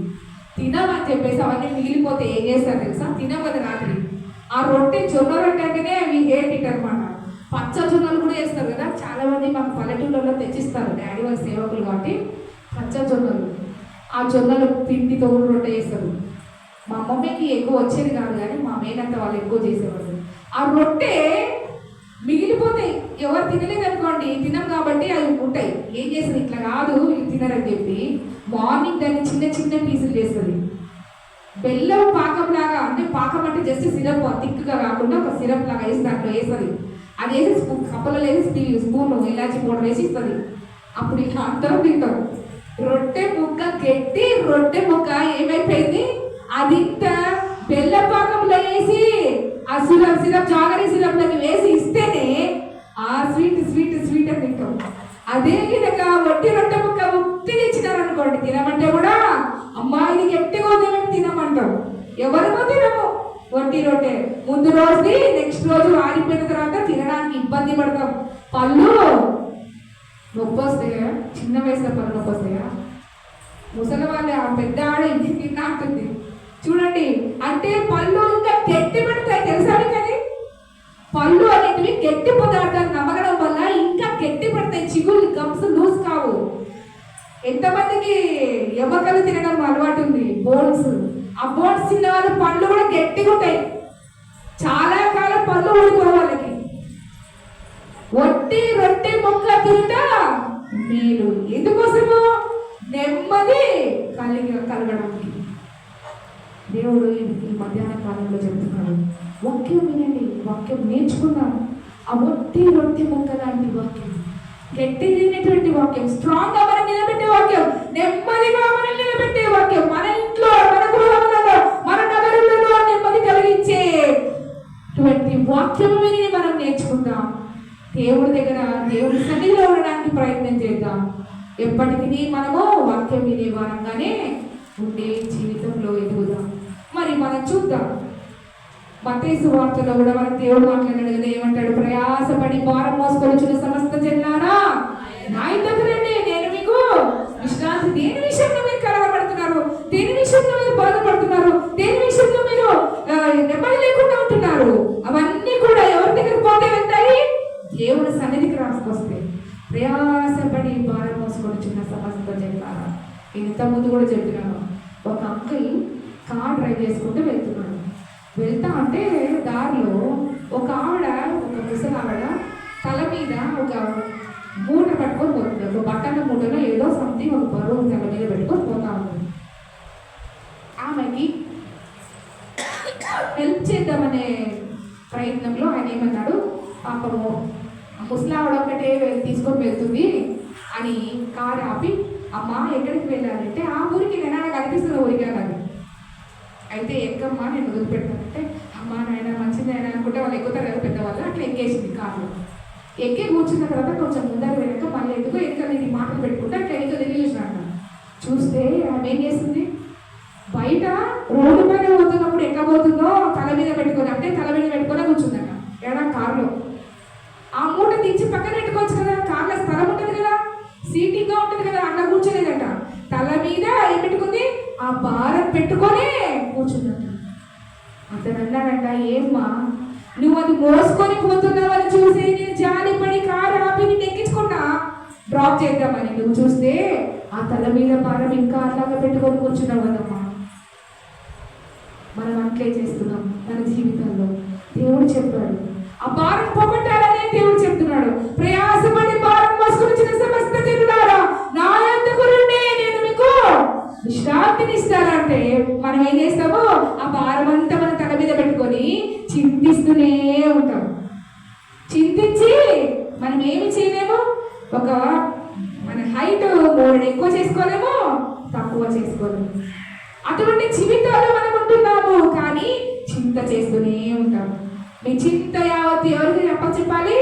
తినమని చెప్పేసి అవన్నీ మిగిలిపోతే ఏం చేస్తారు తెలుసా? తినం కదా రాత్రి. ఆ రొట్టె, జొన్న రొట్టె అంటేనే అవి హేట్ ఇట్ అనమాట. పచ్చ జొన్నలు కూడా వేస్తారు కదా, చాలా మంది మాకు పల్లెటూళ్ళలో తెచ్చిస్తారు, డాడీ వాళ్ళ సేవకులు కాబట్టి. పచ్చ జొన్నలు, ఆ జొన్నలు పిండితో రొట్టె చేస్తారు. మా మమ్మీకి ఎక్కువ వచ్చేది కాదు, కానీ మా మేనంత వాళ్ళు ఎక్కువ చేసేవాళ్ళు. ఆ రొట్టె మిగిలిపోతాయి. ఎవరు తినలేదు అనుకోండి, తినం కాబట్టి అవి ఉంటాయి. ఏం చేస్తుంది? ఇట్లా కాదు వీళ్ళు తినరని చెప్పి మార్నింగ్ దాన్ని చిన్న చిన్న పీసులు చేస్తుంది. బెల్లం పాకం లాగా, అంటే పాకం అంటే జస్ట్ సిరప్, థిక్గా కాకుండా ఒక సిరప్ లాగా వేసి దాంట్లో వేస్తుంది. అది వేసి కప్పలో వేసి స్పూన్ ఇలాచి పౌడర్ వేసి ఇస్తుంది. అప్పుడు ఇలా అందరం తింటాం. రొట్టె ముక్క, గట్టి రొట్టె ముక్క ఏమైపోయింది? అది ఇంత బెల్లం పాకంలో వేసి ఆ సిరప్ జాగరీ సిరప్లోకి వేసి ఇస్తేనే ఆ స్వీట్ స్వీట్ స్వీట్ అని తింటాం. అదే విధంగా వట్టి రొట్టె ముక్క ఉత్తిగా ఇచ్చినారనుకోండి, తినమంటే కూడా అమ్మా ఇది గట్టిగా ఉందేమని తినమంటాం. ఎవరికో తినము వట్టి రొట్టె. ముందు రోజుని నెక్స్ట్ రోజు ఆరిపోయిన తర్వాత తినడానికి ఇబ్బంది పడతాం. పళ్ళు నొప్పి వస్తాయా? చిన్న వయసులో పళ్ళు నొప్పి వస్తాయా? ముసలి వాళ్ళే, ఆ పెద్ద ఆడ ఇంటికి తిన్నట్టుంది చూడండి. అంటే పళ్ళు ఇంకా గట్టి పడతాయి తెలుసా కానీ? పళ్ళు అనేటివి గట్టి పదార్థాలు నమగడం వల్ల ఇంకా గట్టి పడతాయి. చిగుళ్ళు, గమ్స్ లూజ్ కావు. ఎంతమందికి ఎముకలు తినడం అలవాటు ఉంది? బోన్స్. ఆ బోన్స్ తిన్న వాళ్ళు పళ్ళు కూడా గట్టిగా ఉంటాయి. చాలా కాలం పళ్ళు ఊడిపోవాలి వాళ్ళకి. వట్టి రొట్టె ముక్క తింట మేలు. ఎందుకోసము? నెమ్మది కలగడానికి. దేవుడు ఈ మధ్యాహ్న కాలంలో చెప్తున్నాడు, వాక్యం వినండి, వాక్యం నేర్చుకుందాం. ఆ వట్టి రొట్టె ముక్క లాంటి వాక్యం, గట్టి తినేటువంటి వాక్యం, స్ట్రాంగ్ గా మనం నిలబెట్టే వాక్యం, నెమ్మదిగా మనం నిలబెట్టే వాక్యం, మన ఇంట్లో, మన గృహంలో, మన నగరంలో నెమ్మది కలిగించేటువంటి వాక్యం విని మనం నేర్చుకుందాం. దేవుడి దగ్గర, దేవుడి సన్నిధిలో ఉండడానికి ప్రయత్నం చేద్దాం. ఎప్పటికీ మనము వాక్యం వినే వారంగానే ఉండే జీవితంలో ఎదుగుదాం. మరి మనం చూద్దాం, మత్తయి సువార్తలో కూడా మన దేవుడు మాట్లాడాడు కదా, ఏమంటాడు? ప్రయాసపడి భారం మోసుకొచ్చిన సమస్త జనులారా నా ఇంటికి రండి, నేను మీకు విశ్రాంతి. దేని విషయంలో మీరు కలవబడుతున్నారు? దేని విషయంలో మీరు బాధపడుతున్నారు? దేని విషయంలో మీరు నెమ్మది లేకుండా ఉంటున్నారు? అవన్నీ కూడా ఎవరి దగ్గర పోతే వెళ్తాయి? దేవుడి సన్నిధికి రాసుకొస్తాయి. ప్రయాసపడి భారం మోసుకొచ్చిన సమస్త జనులారా. ఇంత ముందు కూడా చెప్పినాను, ఒక అంకుల్ కార్ డ్రైవ్ చేసుకుంటూ వెళ్తున్నాడు. వెళ్తా అంటే దారిలో ఒక ఆవిడ, ఒక ముసలి ఆవిడ తల మీద ఒక మూట పట్టుకొని పోతుంది. ఒక బట్టల మూటలో ఏదో సంథింగ్, ఒక బరువు తల మీద పెట్టుకొని పోతా ఉంది. ఆమెకి హెల్ప్ చేద్దామనే ప్రయత్నంలో ఆయన ఏమన్నాడు, పాపము ముసలి ఆవిడ ఒకటే తీసుకొని వెళ్తుంది అని కారు ఆపి, అమ్మ ఎక్కడికి వెళ్ళాలంటే, ఆ ఊరికి నేను కనిపిస్తున్న ఊరికి అన్నది. అయితే ఎక్కమ్మా, నేను వదిలిపెట్టానంటే, అమ్మ నాయన మంచిది ఆయన అనుకుంటే వాళ్ళు ఎక్కుతారు కదా పెద్దవాళ్ళు. అట్లా ఎక్కేసింది కారులో. ఎక్కి కూర్చున్న తర్వాత కొంచెం ముందర వెనక మళ్ళీ ఎందుకు ఎక్కడ నేను మాటలు పెట్టుకుంటే అట్లా ఎందుకు తెలియజేసినాను. చూస్తే ఆమె ఏం చేస్తుంది, బయట రోడ్డు పైన పోతున్నప్పుడు ఎక్కబోతుందో తల మీద పెట్టుకొని, అంటే తల మీద పెట్టుకొని కూర్చుందట. ఏడా కారులో. ఆ మూట దించి పక్కన పెట్టుకోవచ్చు కదా, కార్ల స్థలం భారం పెట్టుకొనే కూర్చున్నట్ట. అతను అన్నాడంట, ఏమ్మా నువ్వు అది మోసుకొని పోతున్నావని చూసి నేను జాలిపడి కారు ఆపి నేను ఎక్కించుకున్నా డ్రాప్ చేద్దామని. నువ్వు చూస్తే ఆ తల మీద భారం ఇంకా అలాగా పెట్టుకొని కూర్చున్నావు కదమ్మా. మనం అట్లే చేస్తున్నాం మన జీవితంలో. దేవుడు చెప్పాడు ఆ భారం పోగొట్టాలనే దేవుడు చెప్తున్నాడు. ప్రయాసపడి భారం మోసుకొచ్చిన సమస్త జనులారా నా యొద్దకు రండి, నేను మీకు విశ్రాంతిని ఇస్తానంటే మనం ఏం చేస్తామో ఆ భారం అంతా మన తల మీద పెట్టుకొని చింతిస్తూనే ఉంటాం. చింతించి మనం ఏమి చేయలేము. ఒక మన హైట్ 3 ఎక్కువ చేసుకోలేము, తక్కువ చేసుకోలేము. అటువంటి జీవితాల్లో మనం ఉంటున్నాము. కానీ చింత చేస్తూనే ఉంటాము. మీ చింత యావత్ ఎవరికి అప్పచెప్పాలి?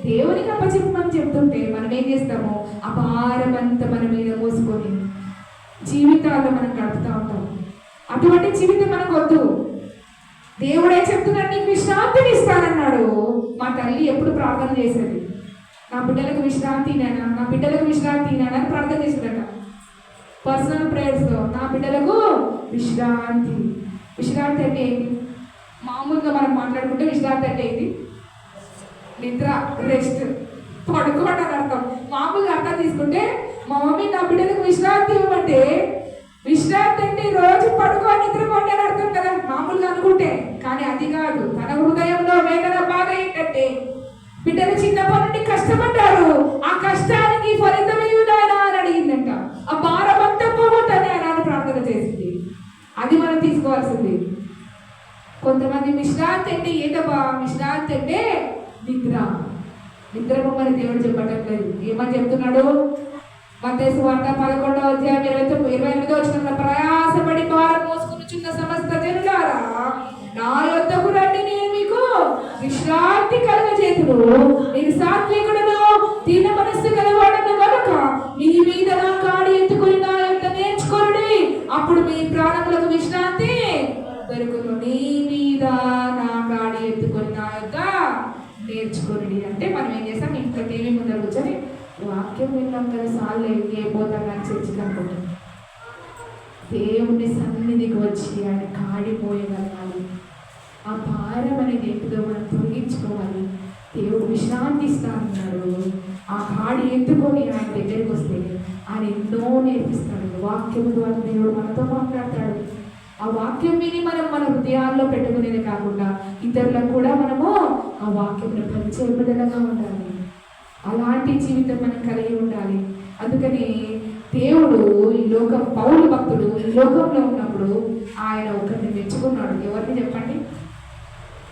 దేవునికి అప్పచెప్పమని చెప్తుంటే మనం ఏం చేస్తాము? ఆ భారం అంతా మన మీద మోసుకొని జీవితాల్లో మనం గడుపుతూ ఉంటాం. అటువంటి జీవితం మనకు వద్దు. దేవుడే చెప్తున్నాడు, నీకు విశ్రాంతిని ఇస్తానన్నాడు. మా తల్లి ఎప్పుడు ప్రార్థన చేసేది, నా బిడ్డలకు విశ్రాంతి నేనా, నా బిడ్డలకు విశ్రాంతి నేనా అని ప్రార్థన చేసేదట. పర్సనల్ ప్రేయర్స్లో నా బిడ్డలకు విశ్రాంతి. విశ్రాంతి అంటే ఏంటి? మామూలుగా మనం మాట్లాడుకుంటే విశ్రాంతి అంటే ఏంటి? నిద్ర, రెస్ట్, పడుకోవడం అని అర్థం. మామూలుగా అర్థం తీసుకుంటే మా మమ్మీ నా బిడ్డలకు విశ్రాంతి ఇవ్వమంటే విశ్రాంతి అంటే రోజు పడుకో నిద్రపోండి అని అర్థం కదా మామూలుగా అనుకుంటే. కానీ అది కాదు. తన హృదయంలో వేదన బాధ ఏంటంటే బిడ్డలు చిన్నప్పటి నుండి కష్టపడ్డారు, ఆ కష్టానికి ఫలితం ఏమిటైనా అని అడిగిందంట. ఆ భారమంతా పోగొట్టని ఆయన ప్రార్థన చేసింది. అది మనం తీసుకోవాల్సింది. కొంతమంది విశ్రాంతి అంటే ఏంటబ్బా? విశ్రాంతి అంటే నిద్ర. నిద్రపోమని దేవుడు చెప్పటం లేదు. ఏమని చెప్తున్నాడు? మత్తయి సువార్త 11వ అధ్యాయం 28వ వచనంలో ప్రయాసపడి భారం మోసుకొనుచున్న సమస్త జనులారా నా యొద్దకు రండి, నేను మీకు విశ్రాంతి కలుగజేతును. నేను సాత్వికుడను, దీన మనస్సు గలవాడను కనుక మీ మీద నా కాడి ఎత్తుకొని నా యొద్ద నేర్చుకొనుడి, అప్పుడు మీ ప్రాణములకు విశ్రాంతి దొరుకును. నీ మీద నా కాడి ఎత్తుకొని నా యొద్ద నేర్చుకొనుడి అంటే మనం ఏం చేస్తాం? ఇంట్లో టీవీ ముందర కూర్చొని వాక్యం విన్నాం కదా సార్లు ఏ పోతాం కానీ చర్చికి అనుకుంటాం. దేవుని సన్నిధికి వచ్చి ఆయన కాడిపోయగలగాలి. ఆ భారం అనేది ఏంటిదో మనం తొలగించుకోవాలి. దేవుడు విశ్రాంతి ఇస్తా అన్నాడు. ఆ కాడి ఎత్తుకొని ఆయన దగ్గరికి వస్తే ఆయన ఎన్నో నేర్పిస్తాడు. వాక్యం ద్వారా దేవుడు మనతో మాట్లాడతాడు. ఆ వాక్యం విని మనం మన హృదయాల్లో పెట్టుకునేది కాకుండా ఇతరులకు కూడా మనము ఆ వాక్యంలో పంచే బిడ్డలుగా ఉండాలి. అలాంటి జీవితం మనం కలిగి ఉండాలి. అందుకని దేవుడు పౌలు భక్తుడు ఈ లోకంలో ఉన్నప్పుడు ఆయన ఒకరిని మెచ్చుకున్నాడు. ఎవరిని చెప్పండి?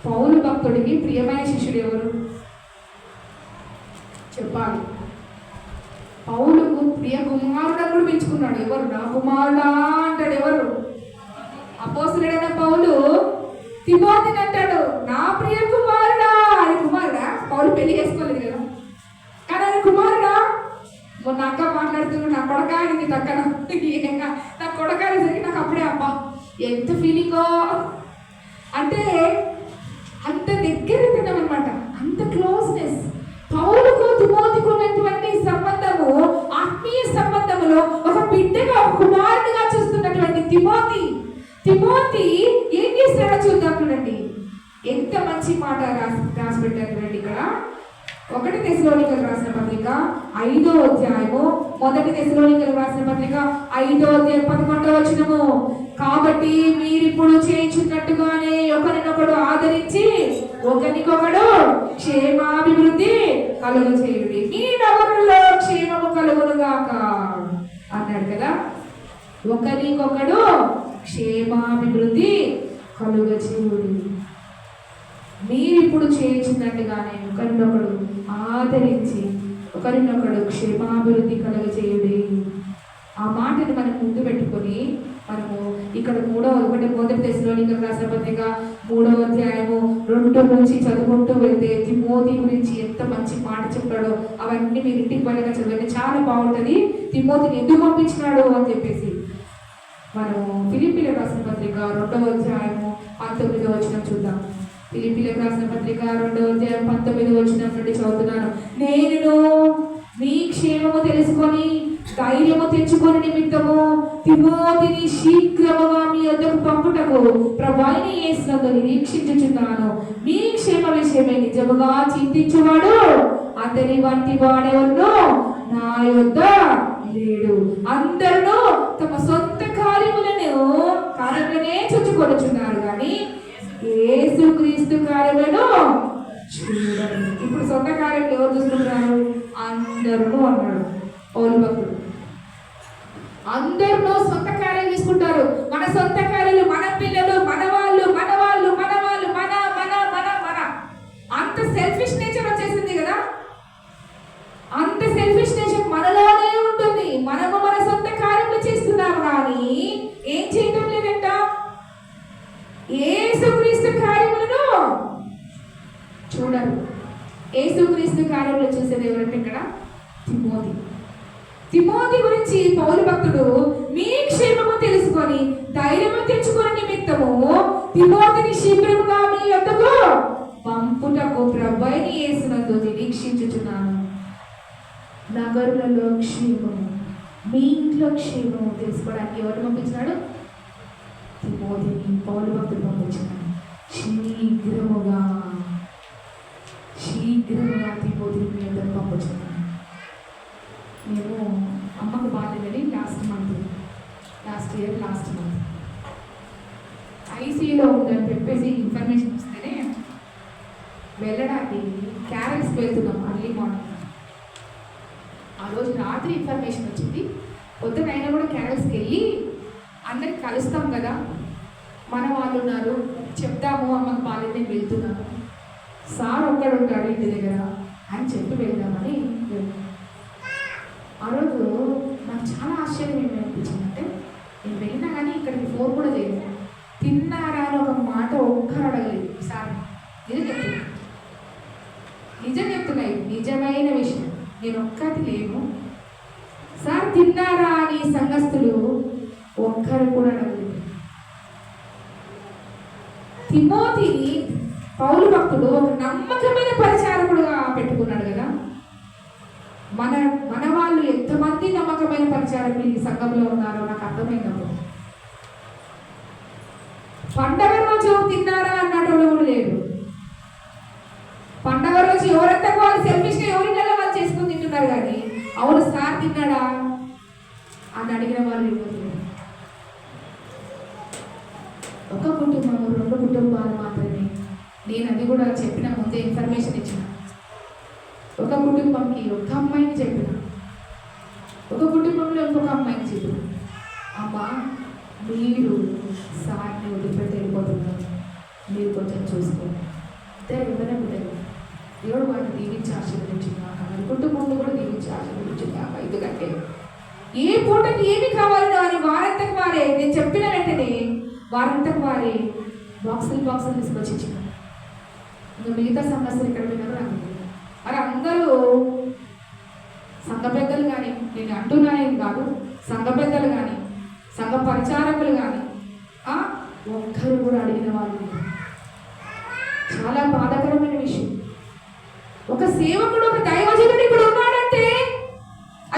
పౌలు భక్తుడికి ప్రియమైన శిష్యుడు ఎవరు చెప్పాలి? పౌలుకు ప్రియ కుమారుడు కూడా మెచ్చుకున్నాడు. ఎవరు? నా కుమారుడా అంటాడు. ఎవరు? అపోస్తలుడైన పౌలు తిమోతిని అంటాడు, నా ప్రియ కుమారుడా. అని కుమారుడా? పౌలు పెళ్లి చేసుకోలేదు కదా, కానీ ఆయన కుమారుడా. మొన్న అక్క మాట్లాడుతున్నాడు, నా కొడక ఇది దక్కన నా కొడక అనేసరికి నాకు అప్పుడే అబ్బా ఎంత ఫీలింగో. అంటే అంత దగ్గర తిన్నాం అనమాట, అంత క్లోజ్నెస్. పౌలుకు తిమోతికి ఉన్నటువంటి సంబంధము ఆత్మీయ సంబంధములో ఒక బిడ్డగా ఒక కుమారుడిగా చూస్తున్నటువంటి తిమోతి ఏం చేస్తాడో చూద్దాం. చూడండి ఎంత మంచి మాట రాసి పెట్టారు. చూడండి ఇక్కడ 1 తెస్సలోనికలకు రాసిన పత్రిక 5వ అధ్యాయము 1 తెస్సలోనికలకు రాసిన పత్రిక 5వ అధ్యాయం 11వ వచనము. కాబట్టి మీరిప్పుడు చేయించున్నట్టుగానే ఒకరినొకడు ఆదరించి ఒకరికొకడు క్షేమాభివృద్ధి కలుగు చేయుడి, మీ నగరంలో క్షేమము కలుగునుగాక అన్నాడు కదా. ఒకరికొకడు క్షేమాభివృద్ధి కలుగ చేయుడి. మీరిప్పుడు చేయించినట్టుగానే ఒకరినొకడు ఆదరించి ఒకరినొకడు క్షేమాభివృద్ధి కలుగ చేయుడి. ఆ మాటను మనం ముందు పెట్టుకొని మనము ఇక్కడ 1 తెస్సలోనికలకు రాసిన పత్రిక 3వ అధ్యాయము 2 నుంచి చదువుకుంటూ వెళ్తే తిమోతి గురించి ఎంత మంచి మాట చెప్పాడో అవన్నీ మీరు ఇంటికి పైన చదవండి, చాలా బాగుంటుంది. తిమోతిని ఎందుకు పంపించినాడు అని చెప్పేసి మనము ఫిలిప్పీలకు రాసిన పత్రిక 2వ అధ్యాయము 19వ వచనం చూద్దాం. ఫిలిప్పీలకు రాసిన పత్రిక 2వ అధ్యాయం 19వ వచనం నుండి చదువుతున్నాను. నేను మీ క్షేమము తెలుసుకొని ధైర్యము తెచ్చుకొని నిమిత్తము తిమోతిని శీఘ్రముగా మీ యొద్దకు పంపుటకు ప్రభువైన యేసునందు నిరీక్షించుచున్నాను. మీ క్షేమ విషయమై నిజముగా చింతించువాడు అతని వంటి వాడెవరును నా యొద్ద లేడు. అందరూ తమ సొంత కార్యములనే చుచ్చుకొనుచున్నారు కానీ యేసుక్రీస్తు కార్యములను చూడరు. ఇప్పుడు సొంత కార్యములు ఎవరు చూస్తున్నారు? అందరూ అన్నాడు పౌలు భక్తుడు. అందరూ సొంత కార్యాలు తీసుకుంటారు. మన సొంత కార్యాలు, మన పిల్లలు, మన వాళ్ళు మన వాళ్ళు మన వాళ్ళు మన మన మన మన అంత సెల్ఫిష్ నేచర్ వచ్చేసింది కదా. అంత సెల్ఫిష్ నేచర్ మనలోనే ఉంటుంది. మనము మన సొంత కార్యములు చేస్తున్నాము కానీ ఏం చేయటం లేదంట. యేసుక్రీస్తు కార్యములను చూడరు. యేసుక్రీస్తు కార్యములు చూసేది ఎవరంటే ఇక్కడ తిమోతి గురించి పౌలు భక్తుడు మీ క్షేమము తెలుసుకొని ధైర్యము తెచ్చుకొని నిమిత్తము తిమోతిని శీఘ్రముగా మీ యొద్దకు పంపుటకు ప్రభువైన యేసునందు నిరీక్షించుచున్నాను. నగరులలో క్షేమము, మీ ఇంట్లో క్షేమము తెలుసుకోవడానికి ఎవరు పంపించినాడు? తిమోతిని పౌలు భక్తుడు పంపించినాడు. శీఘ్రముగా తిమోతిని మీ యొద్దకు పంపించున్నాను. నేను అమ్మకు బాగాలేదని లాస్ట్ ఇయర్ ఐసీయూలో ఉందని చెప్పేసి ఇన్ఫర్మేషన్ వస్తేనే వెళ్ళడానికి క్యారెల్స్కి వెళ్తున్నాం అర్లీ మార్నింగ్. ఆ రోజు రాత్రి ఇన్ఫర్మేషన్ వచ్చింది. పొద్దునైనా కూడా క్యారెల్స్కి వెళ్ళి అందరికి కలుస్తాం కదా, మన వాళ్ళు ఉన్నారు, చెప్తాము అమ్మకు బాగాలేదు నేను వెళ్తున్నాను, సార్ ఒక్కడు ఉంటాడు ఇంటి దగ్గర అని చెప్పి వెళ్దామని వెళ్ళాను. ఆ రోజు నాకు చాలా ఆశ్చర్యం ఏమనిపించింది అంటే, నేను వెళ్ళినా కానీ ఇక్కడికి ఫోన్ కూడా చేయలేదు. తిన్నారా అని ఒక మాట ఒక్కరు అడగలేదు సార్. నిజం చెప్తున్నాయి, నిజమైన విషయం. నేను ఒక్కటి లేను సార్, తిన్నారా అని సంఘస్థులు ఒక్కరు కూడా అడగలేదు. తిమోతిని పౌలు భక్తుడు ఒక నమ్మకమైన పరిచారకుడుగా పెట్టుకున్నాడు కదా. మన వాళ్ళు ఎంతమంది నమ్మకమైన పరిచారకులు ఈ సంఘంలో ఉన్నారో నాకు అర్థమైనప్పుడు. పండగ రోజు తిన్నారా అన్నట్టు కూడా లేడు. పండగ రోజు ఎవరంతా వాళ్ళు సెల్ఫిష్గా ఎవరికైనా వాళ్ళు చేసుకుని తింటున్నారు కానీ అవును సార్ తిన్నాడా అని అడిగిన వాళ్ళు ఇవ్వలేదు. ఒక కుటుంబము, 2 కుటుంబాలు మాత్రమే. నేను అది కూడా చెప్పిన ముందే ఇన్ఫర్మేషన్ ఇచ్చిన. ఒక కుటుంబంకి ఒక అమ్మాయిని చెప్పిన, ఒక కుటుంబంలో ఇంకొక అమ్మాయిని చెప్పిన, అమ్మ మీరు సార్ని వదిలిపెట్టి వెళ్ళిపోతున్నారు, మీరు కొంచెం చూసుకోండి. ఇవ్వలేదు దేవుడు వారిని దీవించి ఆశీర్వదించింది. వారి కుటుంబంలో కూడా దీవించి ఆశీర్వదించింది. ఎందుకంటే ఏ పూటకి ఏమి కావాలో అని వారంతకు వారే, నేను చెప్పిన వెంటనే వారంతకు వారే బాక్సులు తీసుకొచ్చి ఇచ్చిన. ఇంకా మిగతా సమస్యలు ఇక్కడ విన్నారో నాకు. మరి అందరూ సంఘ పెద్దలు కానీ, నేను అంటున్నానేం కాదు, సంఘ పెద్దలు కానీ సంఘ పరిచారకులు కానీ ఒక్కరు కూడా అడిగిన వాళ్ళు. చాలా బాధాకరమైన విషయం. ఒక సేవకుడు, ఒక దైవజనుడు ఇక్కడ ఉన్నాడంటే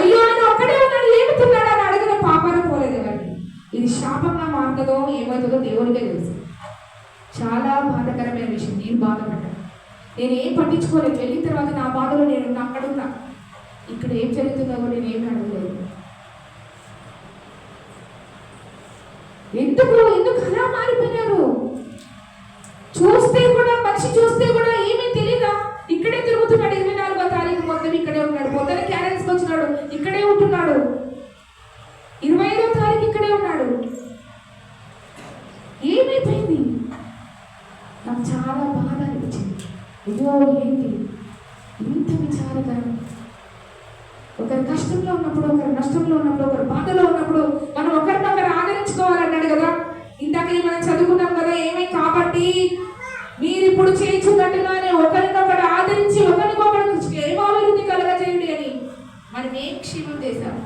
అయ్యో ఆయన ఒక్కడే ఉన్నాడు ఏమితున్నాడు అని అడిగిన పాపాన పోలేదు ఎవరికి. ఇది శాపంగా మారుతుందో ఏమవుతుందో దేవుడికే తెలుసు. చాలా బాధాకరమైన విషయం. నేను బాధపడ్డాను. నేను ఏం పట్టించుకోలేదు. వెళ్ళిన తర్వాత నా బాధలో నేను అక్కడున్నా. ఇక్కడ ఏం జరుగుతుందో నేను ఏమి అడగలేదు. ఎందుకు అలా మారిపోయినారు? మనిషి చూస్తే కూడా ఏమీ తెలీదా? ఇక్కడే తిరుగుతున్నాడు. 24వ తారీఖు మొత్తం ఇక్కడే ఉన్నాడు. పొద్దున క్యారెన్స్కి వచ్చినాడు, ఇక్కడే ఉంటున్నాడు. 25వ తారీఖు ఇక్కడే ఉన్నాడు. ఏమైపోయింది? నాకు చాలా బాధ అనిపించింది. అయ్యో ఏంటి ఇంత విచారకరం. ఒకరు కష్టంలో ఉన్నప్పుడు, ఒకరు నష్టంలో ఉన్నప్పుడు, ఒకరు బాధలో ఉన్నప్పుడు మనం ఒకరినొకరు ఆదరించుకోవాలన్నాడు కదా. ఇందాక మనం చదువుకున్నాం కదా, ఏమై కాబట్టి మీరు ఇప్పుడు చేయించున్నట్టుగానే ఒకరినొకరు ఆదరించి ఒకరికొకరు క్షేమాభివృద్ధి కలగజేయండి అని మనం ఏం క్షేమం చేశాం.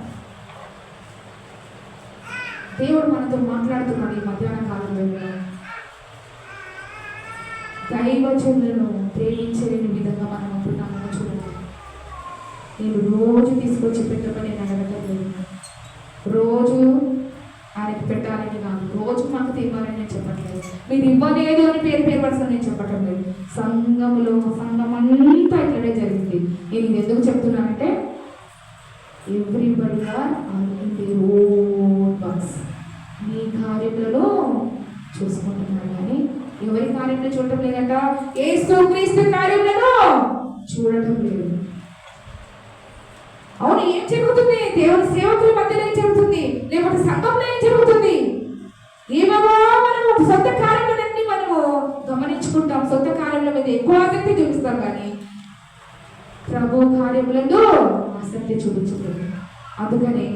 దేవుడు మనతో మాట్లాడుతున్నాడు ఈ మధ్యాహ్న కాలంలో. దైవజనులను ప్రేమించలేని విధంగా మనం ఉంటున్నామని చూడాలి. నేను రోజు తీసుకొచ్చి పెట్టమని నేను అడగటం లేదు. Everybody are in their own works. నీ కార్యములను చూసుకుంటున్నాడు కానీ ఎవరి కార్యంలో చూడటం లేదంట. యేసుక్రీస్తు కార్యములను చూడటం లేదు. అవును, ఏం జరుగుతుంది? దేవుని సేవకుల మధ్యలో ఏం జరుగుతుంది? లేకపోతే సంఘంలో ఏం జరుగుతుంది? ఏమేమో మనము సొంత కార్యములన్నీ మనము గమనించుకుంటాం, సొంత కార్యముల మీద ఎక్కువ ఆసక్తి చూపిస్తాం కానీ ప్రభు కార్యములను ఆసక్తి చూపించుతుంది. అందుకని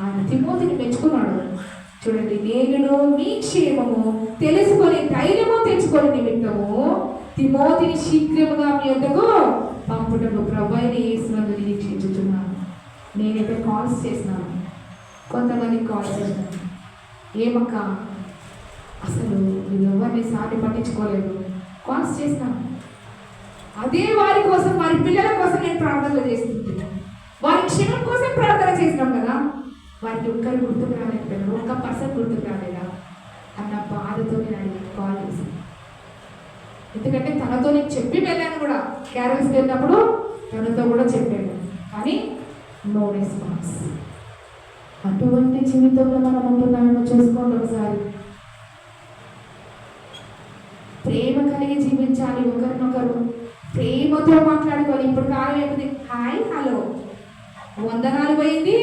ఆయన తిమోతిని మెచ్చుకున్నాడు. చూడండి, నేను మీ క్షేమము తెలుసుకొని ధైర్యము తెచ్చుకొని నిమిత్తము తిమోతిని శీఘ్రముగా మీ యొద్దకు పంపుటకు ప్రభువైన యేసునందు నిరీక్షించుచున్నాను. నేనైతే కాల్స్ చేసినాను, కొంతమందికి కాల్స్ చేసినాను. ఏమక్క అసలు మీరు ఎవరిని సాటి పట్టించుకోలేదు, కాల్స్ చేసినాను. అదే వారి కోసం, వారి పిల్లల కోసం నేను ప్రార్థనలు చేస్తుంటున్నాను. వారి క్షేమం కోసం ప్రార్థన చేసినాం కదా, వారికి ఒక్కరు గుర్తుకు రాలేకపోయారు, ఒక్క పర్సన్ గుర్తుకు రాలేదా అన్న బాధతో నేను అడిగి కాల్ చేశాను. ఎందుకంటే తనతో నేను చెప్పి వెళ్ళాను కూడా, క్యారల్స్కి వెళ్ళినప్పుడు తనతో కూడా చెప్పాను, కానీ నో రెస్పాన్స్. అటువంటి జీవితంలో మనం ఉంటున్నామో చూసుకోండి ఒకసారి. ప్రేమ కలిగి జీవించాలి, ఒకరినొకరు ప్రేమతో మాట్లాడుకోవాలి. ఇప్పుడు కాలం అయిపోయింది, హాయ్ హలో వందనాలు పోయింది,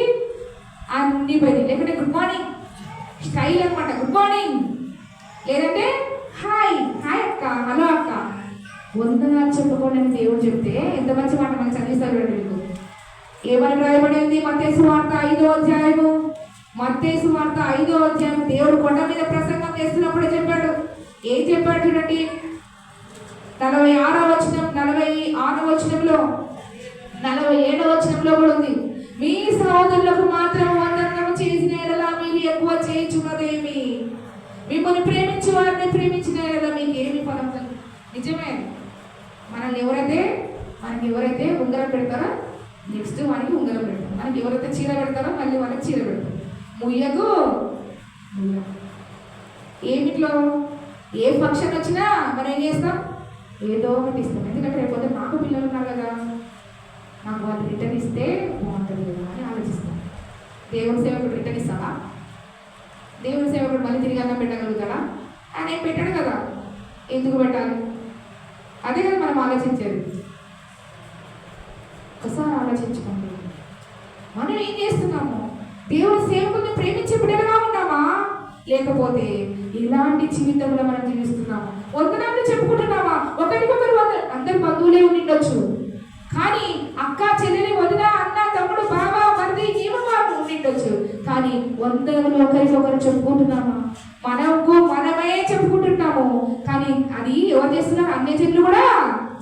అన్ని పోయింది. లేకుంటే గుడ్ మార్నింగ్ స్టైల్ అనమాట, గుడ్ మార్నింగ్, లేదంటే హాయ్ హాయ్ అక్క, హలో అక్క. వందనాలు చెప్పుకోండి అని దేవుడు చెప్తే ఎంత మంచి మాట మనకు చదివిస్తారు. మీకు ఏమని రాయబడింది? మత్తయి సువార్త 5వ అధ్యాయము, మత్తయి సువార్త 5వ అధ్యాయం. దేవుడు కొండ మీద ప్రసంగం చేస్తున్నప్పుడే చెప్పాడు. ఏం చెప్పాడు చూడండి, 46వ వచనం, 46వ వచనంలో, 47వ వచనంలో కూడా ఉంది. మీ సహోదరులకు మాత్రం వందనం చేసిన ఎడలా మీరు ఎక్కువ చేయుచున్నదేమి? మిమ్మల్ని ప్రేమించి వారిని ప్రేమించిన ఎడలా మీకు ఏమి ఫలం? నిజమే, మనకి ఎవరైతే ఉంగరం పెడతారో నెక్స్ట్ వానికి ఉంగరం పెడతాం. మనకి ఎవరైతే చీర పెడతారో మళ్ళీ వాళ్ళకి చీర పెడతాం. ముయ్యకు ఏమిట్లో ఏ ఫంక్షన్ వచ్చినా మనం ఏం చేస్తాం? ఏదో ఒకటి ఇస్తాం. ఎందుకంటే రేపు మాకు పిల్లలు ఉన్నారు కదా, నాకు వాళ్ళు రిటర్న్ ఇస్తే బాగుంటుంది కదా అని ఆలోచిస్తాం. దేవుని సేవకుడు రిటర్న్ ఇస్తాడా? దేవుని సేవకుడు మళ్ళీ తిరిగి అన్నం పెట్టగలుగుతాడా? ఆయన ఏం పెట్టాడు కదా, ఎందుకు పెట్టాలి? అదే కదా మనం ఆలోచించేది. ఒకసారి ఆలోచించుకోండి, మనం ఏం చేస్తున్నాము? దేవుని సేవకుల్ని ప్రేమించే బిడ్డలుగా ఉన్నామా, లేకపోతే ఇలాంటి జీవితంలో మనం జీవిస్తున్నాము? వందనాలు చెప్పుకుంటున్నామా? ఒకరికొకరు అందరు బంధువులే ఉండిండొచ్చు, కానీ అక్క చెల్లెలి వదిన అన్న తమ్ముడు బావ మరిది ఏమో ఉండిండొచ్చు, కానీ వందలు ఒకరికొకరు చెప్పుకుంటున్నామా? మనమే చెప్పుకుంటున్నాము, కానీ అది ఎవరు చేస్తున్నారు? అన్య చెల్లు కూడా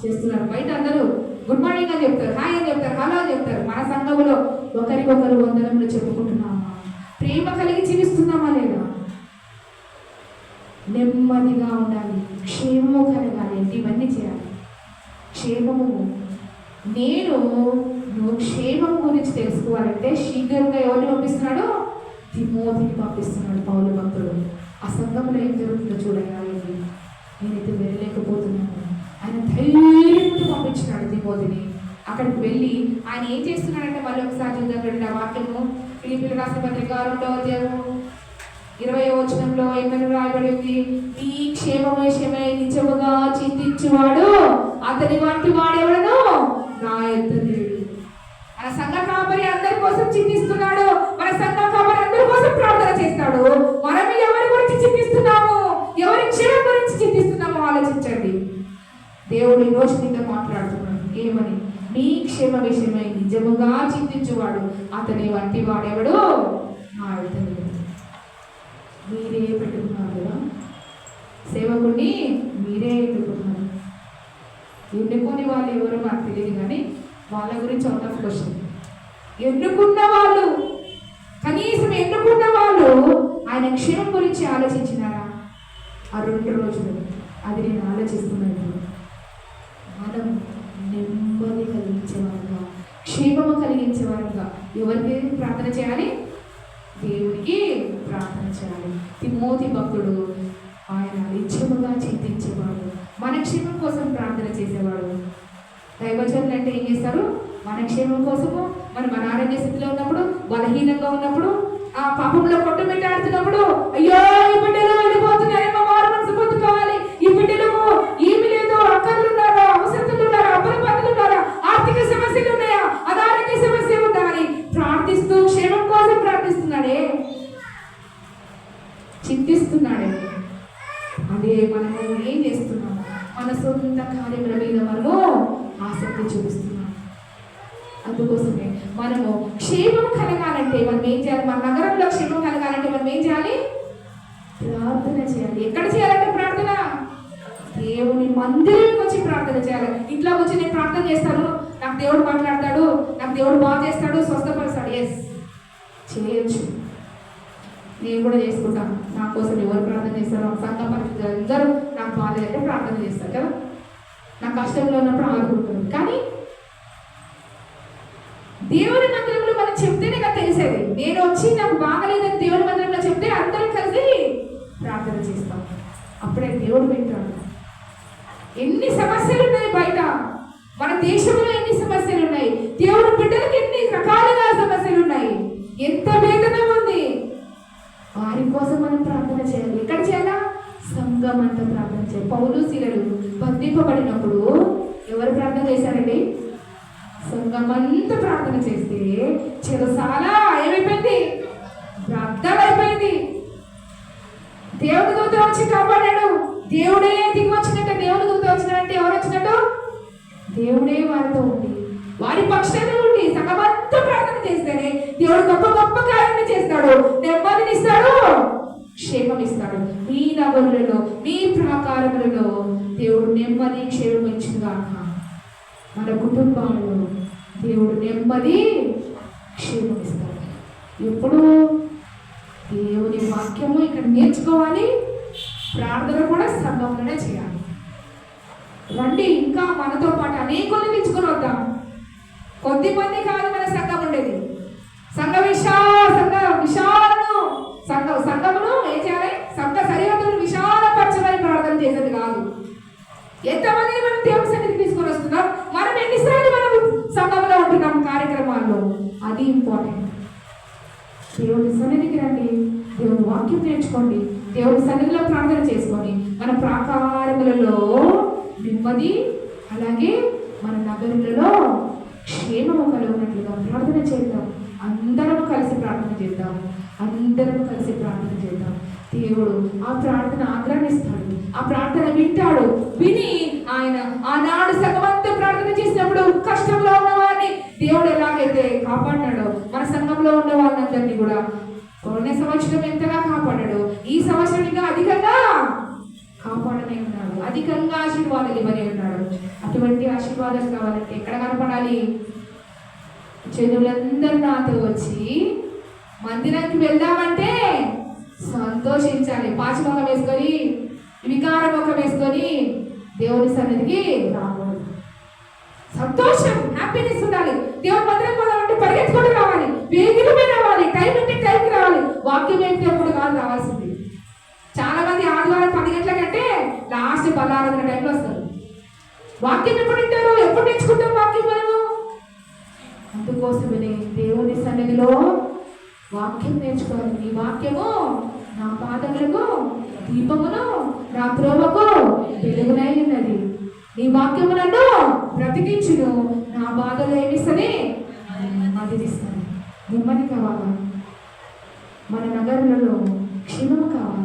చేస్తున్నారు. బయట అందరూ గుడ్ మార్నింగ్ అని చెప్తారు, హాయ్ అని చెప్తారు, హలో అని చెప్తారు. మన సంఘంలో ఒకరికొకరు వందనములు చెప్పుకుంటున్నామా? ప్రేమ కలిగి జీవిస్తున్నామా లేదా? నెమ్మదిగా ఉండాలి, క్షేమము కలగాలి, ఇవన్నీ చేయాలి. క్షేమము, నువ్వు క్షేమం గురించి తెలుసుకోవాలంటే శీఘ్రంగా ఎవరిని పంపిస్తున్నాడు? తిమోతిని పంపిస్తున్నాడు పౌలు భక్తుడు. ఆ సంఘంలో ఏం జరుగుతుందో చూడగలిగి నేనైతే వెళ్ళలేకపోతున్నాను. ఆయన ధైర్యంతో పంపించినాడు తిమోతిని. అక్కడికి వెళ్ళి ఆయన ఏం చేస్తున్నాడంటే మళ్ళీ ఒకసారి చూద్దాం. ఆ వాక్యము ఫిలిప్పీయులకు రాసిన పత్రిక 2వ అధ్యాయము 20వ వచనంలో ఏమని రాయబడి ఉంది? మీ క్షేమ విషయమై నిజముగా చింతించువాడు అతని వంటి వాడెవడను నా యొద్ద లేడు. మన సంఘ కాపరి అందరి కోసం చింతిస్తున్నాడు, మన సంఘ కాపరి అందరి కోసం ప్రార్థన చేస్తాడు. మనం ఎవరి గురించి చింతిస్తున్నాము? ఎవరి క్షేమం గురించి చింతిస్తున్నామో ఆలోచించండి. దేవుడు ఈ రోజు మీతో మాట్లాడుతున్నాడు. ఏమని? మీ క్షేమ విషయమై నిజముగా చింతించువాడు అతని వంటి వాడెవడు నా యొద్ద లేడు. మీరే పెట్టుకున్నారు కదా సేవకుడిని, మీరే పెట్టుకున్నారు. ఎన్నుకొని వాళ్ళు ఎవరో నాకు తెలియదు, కానీ వాళ్ళ గురించి అవుట్ ఆఫ్ క్వశ్చన్. ఎన్నుకున్న వాళ్ళు, కనీసం ఎన్నుకున్న వాళ్ళు ఆయన క్షేమం గురించి ఆలోచించినారా? ఆ 2 రోజులు అది నేను ఆలోచిస్తున్నాను. మనం నెమ్మది కలిగించేవారుగా, క్షేమము కలిగించేవారుగా ఎవరికి ప్రార్థన చేయాలి? దేవునికి ప్రార్థన చేయాలి. తిమోతి భక్తుడు ఆయన నిత్యముగా చింతించేవాడు, మన క్షేమం కోసం ప్రార్థన చేసేవాడు. దైవజనులు అంటే ఏం చేస్తారు? మన క్షేమం కోసము, మనం అనారోగ్య స్థితిలో ఉన్నప్పుడు, బలహీనంగా ఉన్నప్పుడు, ఆ పాపంలో కొట్టుమిట్టాడుతున్నప్పుడు, అయ్యో ఈ బిడ్డలు వెళ్ళిపోతున్నారేమో, వారు మనసు పొందుకోవాలి, ఈ బిడ్డలకు ఏమి లేదు, అక్కర్లు ఉన్నారా, అవసరతలు ఉన్నారా, అప్పుల పనులు ఉన్నారా, ఆర్థిక సమస్యలు ఉన్నాయా, అనారోగ్య సమస్య ఉందా అని ప్రార్థిస్తూ క్షేమం కోసం ప్రార్థిస్తున్నాడే, చింతిస్తున్నాడే. అదే మనము ఏం చేస్తున్నాము? మన సొంత కార్యముల మీద మనము ఆసక్తి చూపిస్తున్నాం. అందుకోసమే మనము క్షేమం కలగాలంటే మనం ఏం చేయాలి? మన నగరంలో క్షేమం కలగాలంటే మనం ఏం చేయాలి? ప్రార్థన చేయాలి. ఎక్కడ చేయాలంటే ప్రార్థన? దేవుని మందిరానికి వచ్చి ప్రార్థన చేయాలి. ఇంట్లో వచ్చి నేను ప్రార్థన చేస్తాను, నాకు దేవుడు మాట్లాడతాడు, నాకు దేవుడు బాగా చేస్తాడు, స్వస్థపరుస్తాడు. ఎస్, చేయొచ్చు. నేను కూడా చేసుకుంటాను. నా కోసం ఎవరు ప్రార్థన చేస్తారో, సంఘ పరిస్థితులు అందరూ నాకు బాగాలేదంటే ప్రార్థన చేస్తారు కదా, నా కష్టంలో ఉన్నప్పుడు ఆదుకుంటారు. కానీ దేవుని మందిరంలో మనం చెప్తేనే కదా తెలిసేది. నేను వచ్చి నాకు బాగలేదని దేవుని మందిరంలో చెప్తే అందరం కలిసి ప్రార్థన చేస్తాం. అప్పుడే దేవుడు వింటాడు. ఎన్ని సమస్యలు ఉన్నాయి బయట, మన దేశంలో ఎన్ని సమస్యలు ఉన్నాయి, దేవుడు బిడ్డలకు ఎన్ని రకాలుగా సమస్యలు ఉన్నాయి, ఎంత వేదన ఉంది. వారి కోసం మనం ప్రార్థన చేయాలి. ఎక్కడ చేయాలా? సంఘం అంతా ప్రార్థన చేయాలి. పౌలు శీలలు బంధింపబడినప్పుడు ఎవరు ప్రార్థన చేశారండి? సంఘం అంతా ప్రార్థన చేస్తే చెరసాల ఏమైపోయింది? రద్దలైపోయింది. దేవుడి దూత వచ్చి కాపాడాడు. దేవుడే దిగి వచ్చినట్టు, దేవుడి దూత వచ్చినట్టు ఎవరు వచ్చినట్టు? దేవుడే వారితో ఉండి, వారి పక్షాన ఉండి సంఘమంతా ప్రార్థన చేస్తేనే దేవుడు గొప్ప గొప్ప కార్యాన్ని చేస్తాడు, నెమ్మదిని ఇస్తాడు, క్షేమం ఇస్తాడు. మీ నగరులలో, మీ ప్రాకారములలో దేవుడు నెమ్మది క్షేమం ఇచ్చిందాక మన కుటుంబాలలో దేవుడు నెమ్మది క్షేమం ఇస్తాడు. ఎప్పుడు దేవుని వాక్యము ఇక్కడ నేర్చుకోవాలి, ప్రార్థన కూడా సంఘంలోనే చేయాలి. రండి, ఇంకా మనతో పాటు అనేకుల్ని తెచ్చుకొని వద్దాం. కొద్ది మంది కాదు మన సంఘం ఉండేది. సంఘమును ఏం చేయాలి? సంఘ సరిహద్దులు విశాలపరచమని ప్రార్థన చేసేది కాదు. ఎంతమందిని మనం దేవుని సన్నిధికి తీసుకొని వస్తున్నాం, మనం ఎన్నిసార్లు మనం సంఘంలో ఉంటున్నాం కార్యక్రమాల్లో, అది ఇంపార్టెంట్. దేవుని సన్నిధికి రండి, దేవుని వాక్యం నేర్చుకోండి, దేవుని సన్నిధిలో ప్రార్థన చేసుకోండి. మన ప్రాకారములలో నెమ్మది, అలాగే మన నగరులలో క్షేమము కలుగునట్లుగా ప్రార్థన చేద్దాం. అందరం కలిసి ప్రార్థన చేద్దాం. అందరం కలిసి ప్రార్థన చేద్దాం. దేవుడు ఆ ప్రార్థన ఆగ్రహిస్తాడు, ఆ ప్రార్థన వింటాడు. విని ఆయన ఆనాడు సంఘమంతా ప్రార్థన చేసినప్పుడు కష్టంలో ఉన్న వారిని దేవుడు ఎలాగైతే కాపాడినాడో, మన సంఘంలో ఉన్న వాళ్ళందరినీ కూడా పోయిన సంవత్సరం ఎంతగా కాపాడాడు, ఈ సంవత్సరం ఇంకా అధికంగా కాపాడనే ఉన్నాడు, అధికంగా ఆశీర్వాదాలు ఇవ్వనే ఉన్నాడు. అటువంటి ఆశీర్వాదాలు కావాలంటే ఎక్కడ కనపడాలి? జనులందరూ నాతో వచ్చి మందిరానికి వెళ్దామంటే సంతోషించాలి. పాచిమొక్క వేసుకొని, వికార మొక్క వేసుకొని దేవుని సన్నిధికి రావాలి. సంతోషం, హ్యాపీనెస్ ఉండాలి. దేవుని మందిరం పోదామంటే పరిగెత్తుకుంటూ రావాలి, వేగిరమే రావాలి, టైం అంటే టైంకి రావాలి. వాక్యం ఏంటి ఎప్పుడు కాదు రావాల్సింది. చాలా మంది ఆదివారం 10 గంటలకంటే లాస్ట్ 16 టైంలో వస్తారు. వాక్యం ఎప్పుడు వింటారు? ఎప్పుడు నేర్చుకుంటాం వాక్యం మనము? అందుకోసమే దేవుని సన్నిధిలో వాక్యం నేర్చుకోవాలి. నీ వాక్యము నా పాదములకు దీపమును, నా త్రోవకు వెలుగునై ఉన్నది. నీ వాక్యము నన్ను బ్రతికించును, నా బాధలు ఏమిస్తని నెమ్మదిస్తాను. నెమ్మది కావాలా? మన నగరులలో క్షేమము కావాలా?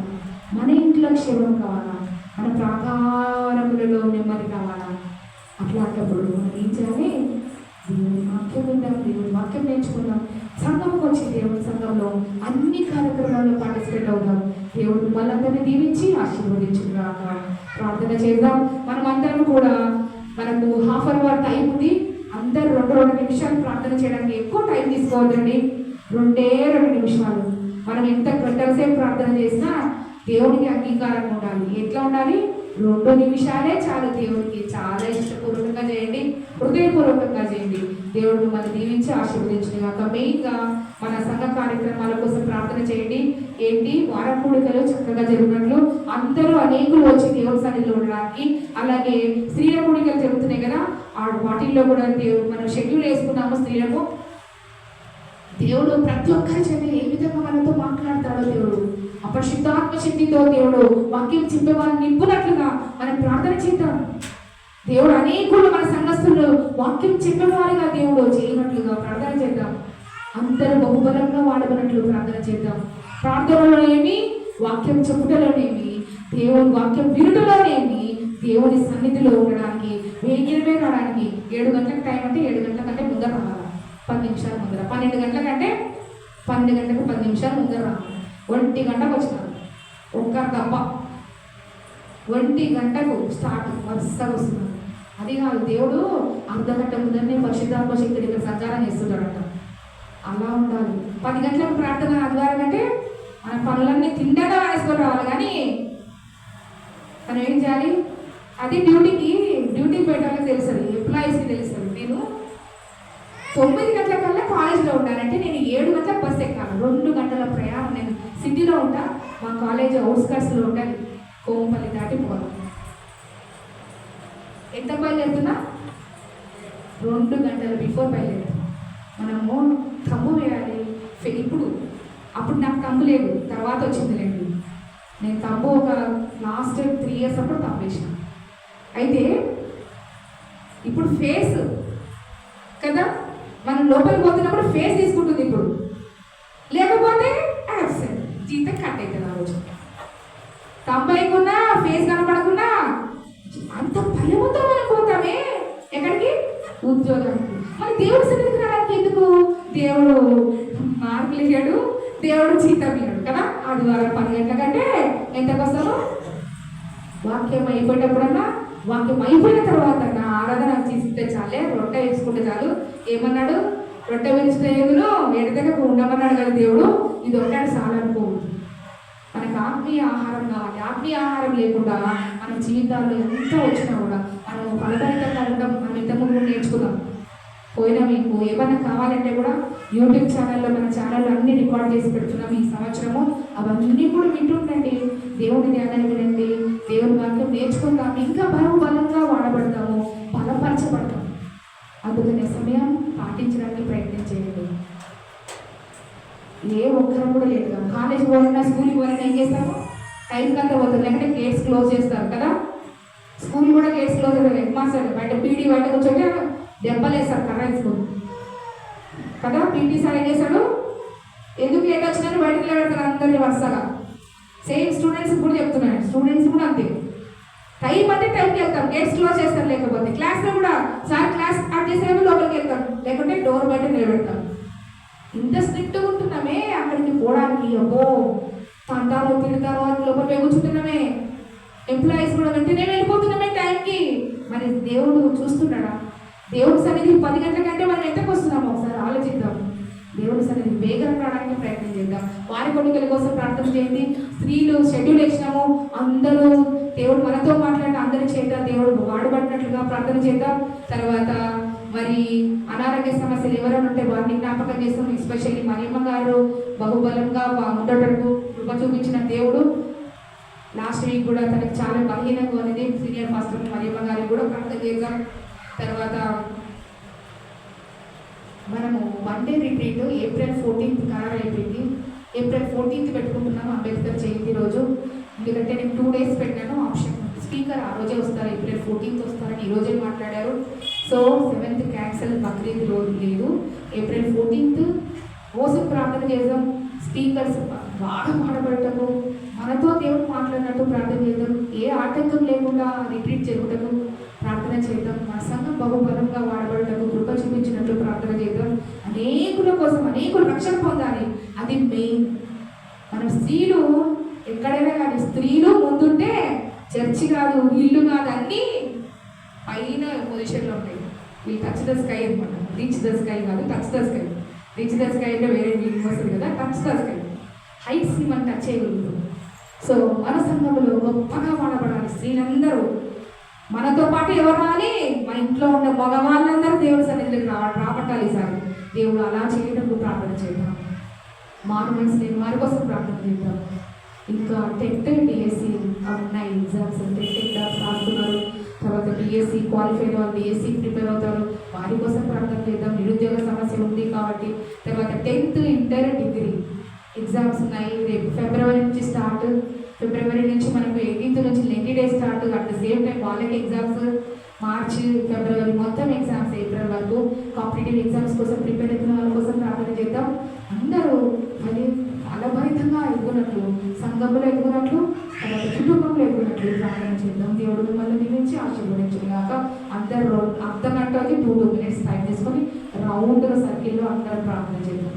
మన ఇంట్లో క్షేమం కావాలా? మన ప్రాకారములలో నెమ్మది కావాలా? అట్లాంటప్పుడు మనం ఏం చేయాలి? దేవుని వాక్యం విందాం, దేవుని వాక్యం నేర్చుకుందాం. సంఘంకి వచ్చి దేవుని సంఘంలో అన్ని కార్యక్రమాల్లో పార్టిసిపేట్ అవుదాం. దేవుడు మనందరినీ దీవించి ఆశీర్వదించుగాక. ప్రార్థన చేద్దాం. మనం అందరం కూడా, మనకు ½ అవర్ టైం ఉంది. అందరూ 2 నిమిషాలు ప్రార్థన చేయడానికి ఎక్కువ టైం తీసుకోవద్దండి. 2 నిమిషాలు. మనం ఎంత గంటల సేపు ప్రార్థన చేసినా దేవునికి అంగీకారంగా ఉండాలి. ఎట్లా ఉండాలి? 2 నిమిషాలే చాలు. దేవునికి చాలా ఇష్టపూర్వకంగా చేయండి, హృదయపూర్వకంగా చేయండి. దేవుడు మిమ్మల్ని దీవించి ఆశీర్వదించిన గాక. మెయిన్గా మన సంఘ కార్యక్రమాల కోసం ప్రార్థన చేయండి. ఏంటి వారం కూడికలు చక్కగా జరిగినట్లు అందరూ అనేకులు వచ్చి దేవుడి సన్నిధిలో ఉండడానికి, అలాగే స్త్రీల కూడికలు జరుగుతున్నాయి కదా, వాటిల్లో కూడా దేవుడు మనం షెడ్యూల్ వేసుకున్నాము. స్త్రీలకు దేవుడు ప్రతి ఒక్కరి చేత ఏ విధంగా మనతో మాట్లాడతాడో దేవుడు అపరిశుద్ధాత్మ శక్తితో దేవుడు వాక్యం చెప్పే వాళ్ళని నింపునట్లుగా మనం ప్రార్థన చేద్దాం. దేవుడు అనేకులు మన సంఘస్థులు వాక్యం చెప్పేవారుగా దేవుడు చేయనట్లుగా ప్రార్థన చేద్దాం. అందరూ బహుబలంగా వాడబడినట్లు ప్రార్థన చేద్దాం. ప్రార్థనలోనేమి, వాక్యం చెప్పుటలోనేమి, దేవుని వాక్యం వినుటలోనేమి, దేవుని సన్నిధిలో ఉండడానికి వేగిరమే రావడానికి 7 గంటలకు టైం అంటే 7 గంటల కంటే ముందర రావాలి. 10 నిమిషాల ముందర, 12 గంటల కంటే 12 గంటలకు 10 నిమిషాలు ముందర రావాలి. 1 గంటకు వచ్చినారు ఒక్కరు తప్ప. 1 గంటకు స్టార్ట్ వరుసగా వస్తున్నారు. అది కాదు, దేవుడు అర్ధగంట ముందరనే పరిశుద్ధాత్మ శక్తి దగ్గర సంచారం చేస్తున్నాడట. అలా ఉండాలి. 10 గంటలకు ప్రార్థన ఆదివారం అంటే మన పనులన్నీ తిండగా వేసుకొని రావాలి. కానీ మనం ఏం చేయాలి? అది డ్యూటీ పెట్టాలని తెలుస్తుంది, ఎంప్లాయీస్కి తెలుస్తుంది. నేను 9 గంటల కల్లా కాలేజీలో ఉండాలంటే నేను 7 గంటలకు బస్సు ఎక్కాలి. 2 గంటల ప్రయాణం. నేను సిటీలో ఉంటా, మా కాలేజ్ అవుట్స్కట్స్లో ఉండాలి. కోంపల్లి దాటి పోవాలి. ఎంత బయలుదేరుతున్నా? 2 గంటల బిఫోర్ బయలుదేరుతాం. మనము తమ్ము వేయాలి. అప్పుడు నాకు తమ్ము లేదు, తర్వాత వచ్చింది లేండి. నేను తమ్ము ఒక లాస్ట్ 3 years అప్పుడు తమ్ము వేసిన. అయితే ఇప్పుడు ఫేస్ కదా, మనం లోపలికి పోతున్నప్పుడు ఫేస్ తీసుకుంటుంది. ఇప్పుడు లేకపోతే యాబ్సెంట్, జీతం కట్ అవుతుంది. ఆ రోజు తమ్ముకున్నా ఫేస్ కనపడకున్నా అంత భయముతో మనం పోతామే ఎక్కడికి? ఉద్యోగానికి. మరి దేవుడి సన్నిధికి రావడానికి ఎందుకు? దేవుడు మార్కులు ఇయ్యాడు, దేవుడు జీతం ఇయ్యాడు కదా. ఆదివారం 10 గంటల కంటే ఎంతకు వస్తాము? వాక్యం అయిపోయేటప్పుడన్నా, వాక్యం అయిపోయిన తర్వాత ఆరాధన చేసుకుంటే చాలే, రొట్టె వేసుకుంటే చాలు. ఏమన్నాడు? రొట్టె విరిచిన ఏగులు ఎడతెగకు ఉండమన్నాడు కదా దేవుడు. ఇది ఒకటి చాలా అనుకోవద్దు. మనకు ఆత్మీయ ఆహారం కావాలి. ఆత్మీయ ఆహారం లేకుండా మన జీవితాల్లో ఎంత వచ్చినా కూడా మనం ఫలభరితంగా ఉంటాం. మనం ఇంతకుముందు నేర్చుకున్నాం. పోయినా మీకు ఏమన్నా కావాలంటే కూడా యూట్యూబ్ ఛానల్లో, మన ఛానల్లో అన్ని రికార్డ్ చేసి పెడుతున్నాం ఈ సంవత్సరము. అవన్నీ కూడా వింటుండండి, దేవుని ధ్యానాన్ని వినండి, దేవుని వాక్యం నేర్చుకుందాం. ఇంకా బలంగా వాడబడతాము, బలపరచబడతాం. అందుకనే సమయం పాటించడానికి ప్రయత్నం చేయండి. ఏ ఒక్కరు కూడా లేదు. కాలేజ్ పోవాలన్నా, స్కూల్కి పోవాలన్నా ఏం చేస్తాము? టైంకి అంతా పోతుంది. లేకపోతే గేట్స్ క్లోజ్ చేస్తారు కదా. స్కూల్ కూడా గేట్స్ క్లోజ్ అవుతుంది. హెడ్ మాస్టర్ బయట పీడీ బయట కూర్చొని దెబ్బలేస్తారు, కర్ర వేసుకొని కదా. పీటీ సార్ ఏం చేశాడు? ఎందుకు లేట్ వచ్చినా బయటకు లేడతారు అందరినీ వరుసగా. సేమ్ స్టూడెంట్స్ కూడా చెప్తున్నాడు. స్టూడెంట్స్ కూడా అంతే. టైం అంటే టైంకి వెళ్తాం, గేట్స్ క్లోజ్ చేస్తారు. లేకపోతే క్లాస్లో కూడా సార్ క్లాస్ స్టార్ట్ చేసేటప్పుడు లోపలికి వెళ్తాం, లేకుంటే డోర్ బయట నిలబెడతాం. ఇంత స్ట్రిక్ట్గా ఉంటున్నామే అక్కడికి పోవడానికి. అబ్బో, తంటారో తిడతారో అని లోపల కూర్చుంటున్నామే. ఎంప్లాయీస్ కూడా వెంటనే వెళ్ళిపోతున్నామే టైంకి. మరి దేవుడు చూస్తున్నాడా? దేవుడి సన్నిధి 10 గంటల కంటే మనం ఎంతకు వస్తున్నామో ఒకసారి ఆలోచిద్దాం. దేవుడి సన్నిధి వేగం రావడానికి ప్రయత్నం చేద్దాం. వారి కొడుకుల కోసం ప్రార్థన చేయండి. స్త్రీలు షెడ్యూల్ వేసినాము, అందరూ దేవుడు మనతో మాట్లాడిన అందరి చేత దేవుడు వాడబడినట్లుగా ప్రార్థన చేద్దాం. తర్వాత మరి అనారోగ్య సమస్యలు ఎవరైనా ఉంటే వారిని జ్ఞాపకం చేస్తాం. ఎస్పెషల్లీ మరియమ్మ గారు బహుబలంగా ఉండటకు కృప చూపించిన దేవుడు. లాస్ట్ వీక్ కూడా తనకి చాలా బలహీనంగా ఉన్నది. సీనియర్ మాస్టర్ మరియమ్మ గారికి కూడా ప్రార్థన చేద్దాం. తర్వాత మనము 1 day రిట్రీట్ April 14th ఖరారు అయిపోయింది. April 14th పెట్టుకుంటున్నాము, అంబేద్కర్ జయంతి రోజు. ఎందుకంటే నేను 2 days పెట్టాను ఆప్షన్. స్పీకర్ ఆ రోజే వస్తారు, April 14th వస్తారని ఈరోజే మాట్లాడారు. సో 7th క్యాన్సల్, బక్రీద్ రోజు లేదు. April 14th కోసం ప్రార్థన చేద్దాం. స్పీకర్స్ బాగా మాడబడటము, మనతో దేవుడు మాట్లాడినట్టు ప్రార్థన చేద్దాం. ఏ ఆటంకం లేకుండా రిట్రీట్ జరుగుటకు ప్రార్థన చేద్దాం. మన సంఘం బహుబలంగా వాడబడటకు కృప చూపించినట్లు ప్రార్థన చేద్దాం. అనేకుల కోసం అనేకులు రక్షణ పొందాలి, అది మెయిన్. మనం స్త్రీలు ఎక్కడైనా కానీ స్త్రీలు ముందుంటే చర్చి కాదు, ఇల్లు కాదు, అన్నీ పైన పొజిషన్లో ఉంటాయి. ఈ టచ్ ద స్కై అనమాట. రీచ్ ద స్కై కాదు, touch the sky. Reach the sky అంటే వేరే మీనింగ్ వస్తుంది కదా. టచ్ ద స్కై, హైట్స్ని మనం టచ్ చేయగలుగుతాం. సో మన సంఘంలో గొప్పగా వాడబడాలి స్త్రీలందరూ. మనతో పాటు ఎవరు రావాలి? మన ఇంట్లో ఉన్న మగవాళ్ళందరూ దేవుడి సన్నిధిలోకి రాబట్టాలి సార్. దేవుడు అలా చేయటప్పుడు ప్రార్థన చేద్దాం. మారు మనసు లేని వారి కోసం ప్రార్థన చేద్దాం. ఇంకా టెట్ డిఎస్సి ఉన్నాయి ఎగ్జామ్స్, టెట్ ఎగ్జామ్స్ రాస్తున్నారు. తర్వాత డిఎస్సి క్వాలిఫై అయిన వాళ్ళు డిఎస్సి ప్రిపేర్ అవుతారు, వారి కోసం ప్రార్థన చేద్దాం. నిరుద్యోగ సమస్య ఉంది కాబట్టి. తర్వాత 10th ఇంటర్ డిగ్రీ ఎగ్జామ్స్ ఉన్నాయి. రేపు ఫిబ్రవరి నుంచి స్టార్ట్. ఫిబ్రవరి నుంచి మనకు 18th నుంచి 90 days start. At the same time వాళ్ళకి ఎగ్జామ్స్ మార్చి ఫిబ్రవరి మొత్తం ఎగ్జామ్స్. ఏప్రిల్ వరకు కాంపిటేటివ్ ఎగ్జామ్స్ కోసం ప్రిపేర్ అవుతున్న వాళ్ళ కోసం ప్రార్థన చేద్దాం. అందరూ మరి ఫలభరితంగా ఎదుగునట్లు, సంఘంలో ఎదుగునట్లు, తర్వాత కుటుంబంలో ఎదుగునట్లు ప్రార్థన చేద్దాం. దేవుడు మిమ్మల్ని దీవించి ఆశీర్వదించుగాక. అందరూ అర్ధ గంటకి 2 minutes టైం తీసుకొని రౌండ్గా సర్కిల్లో అందరూ ప్రార్థన చేద్దాం.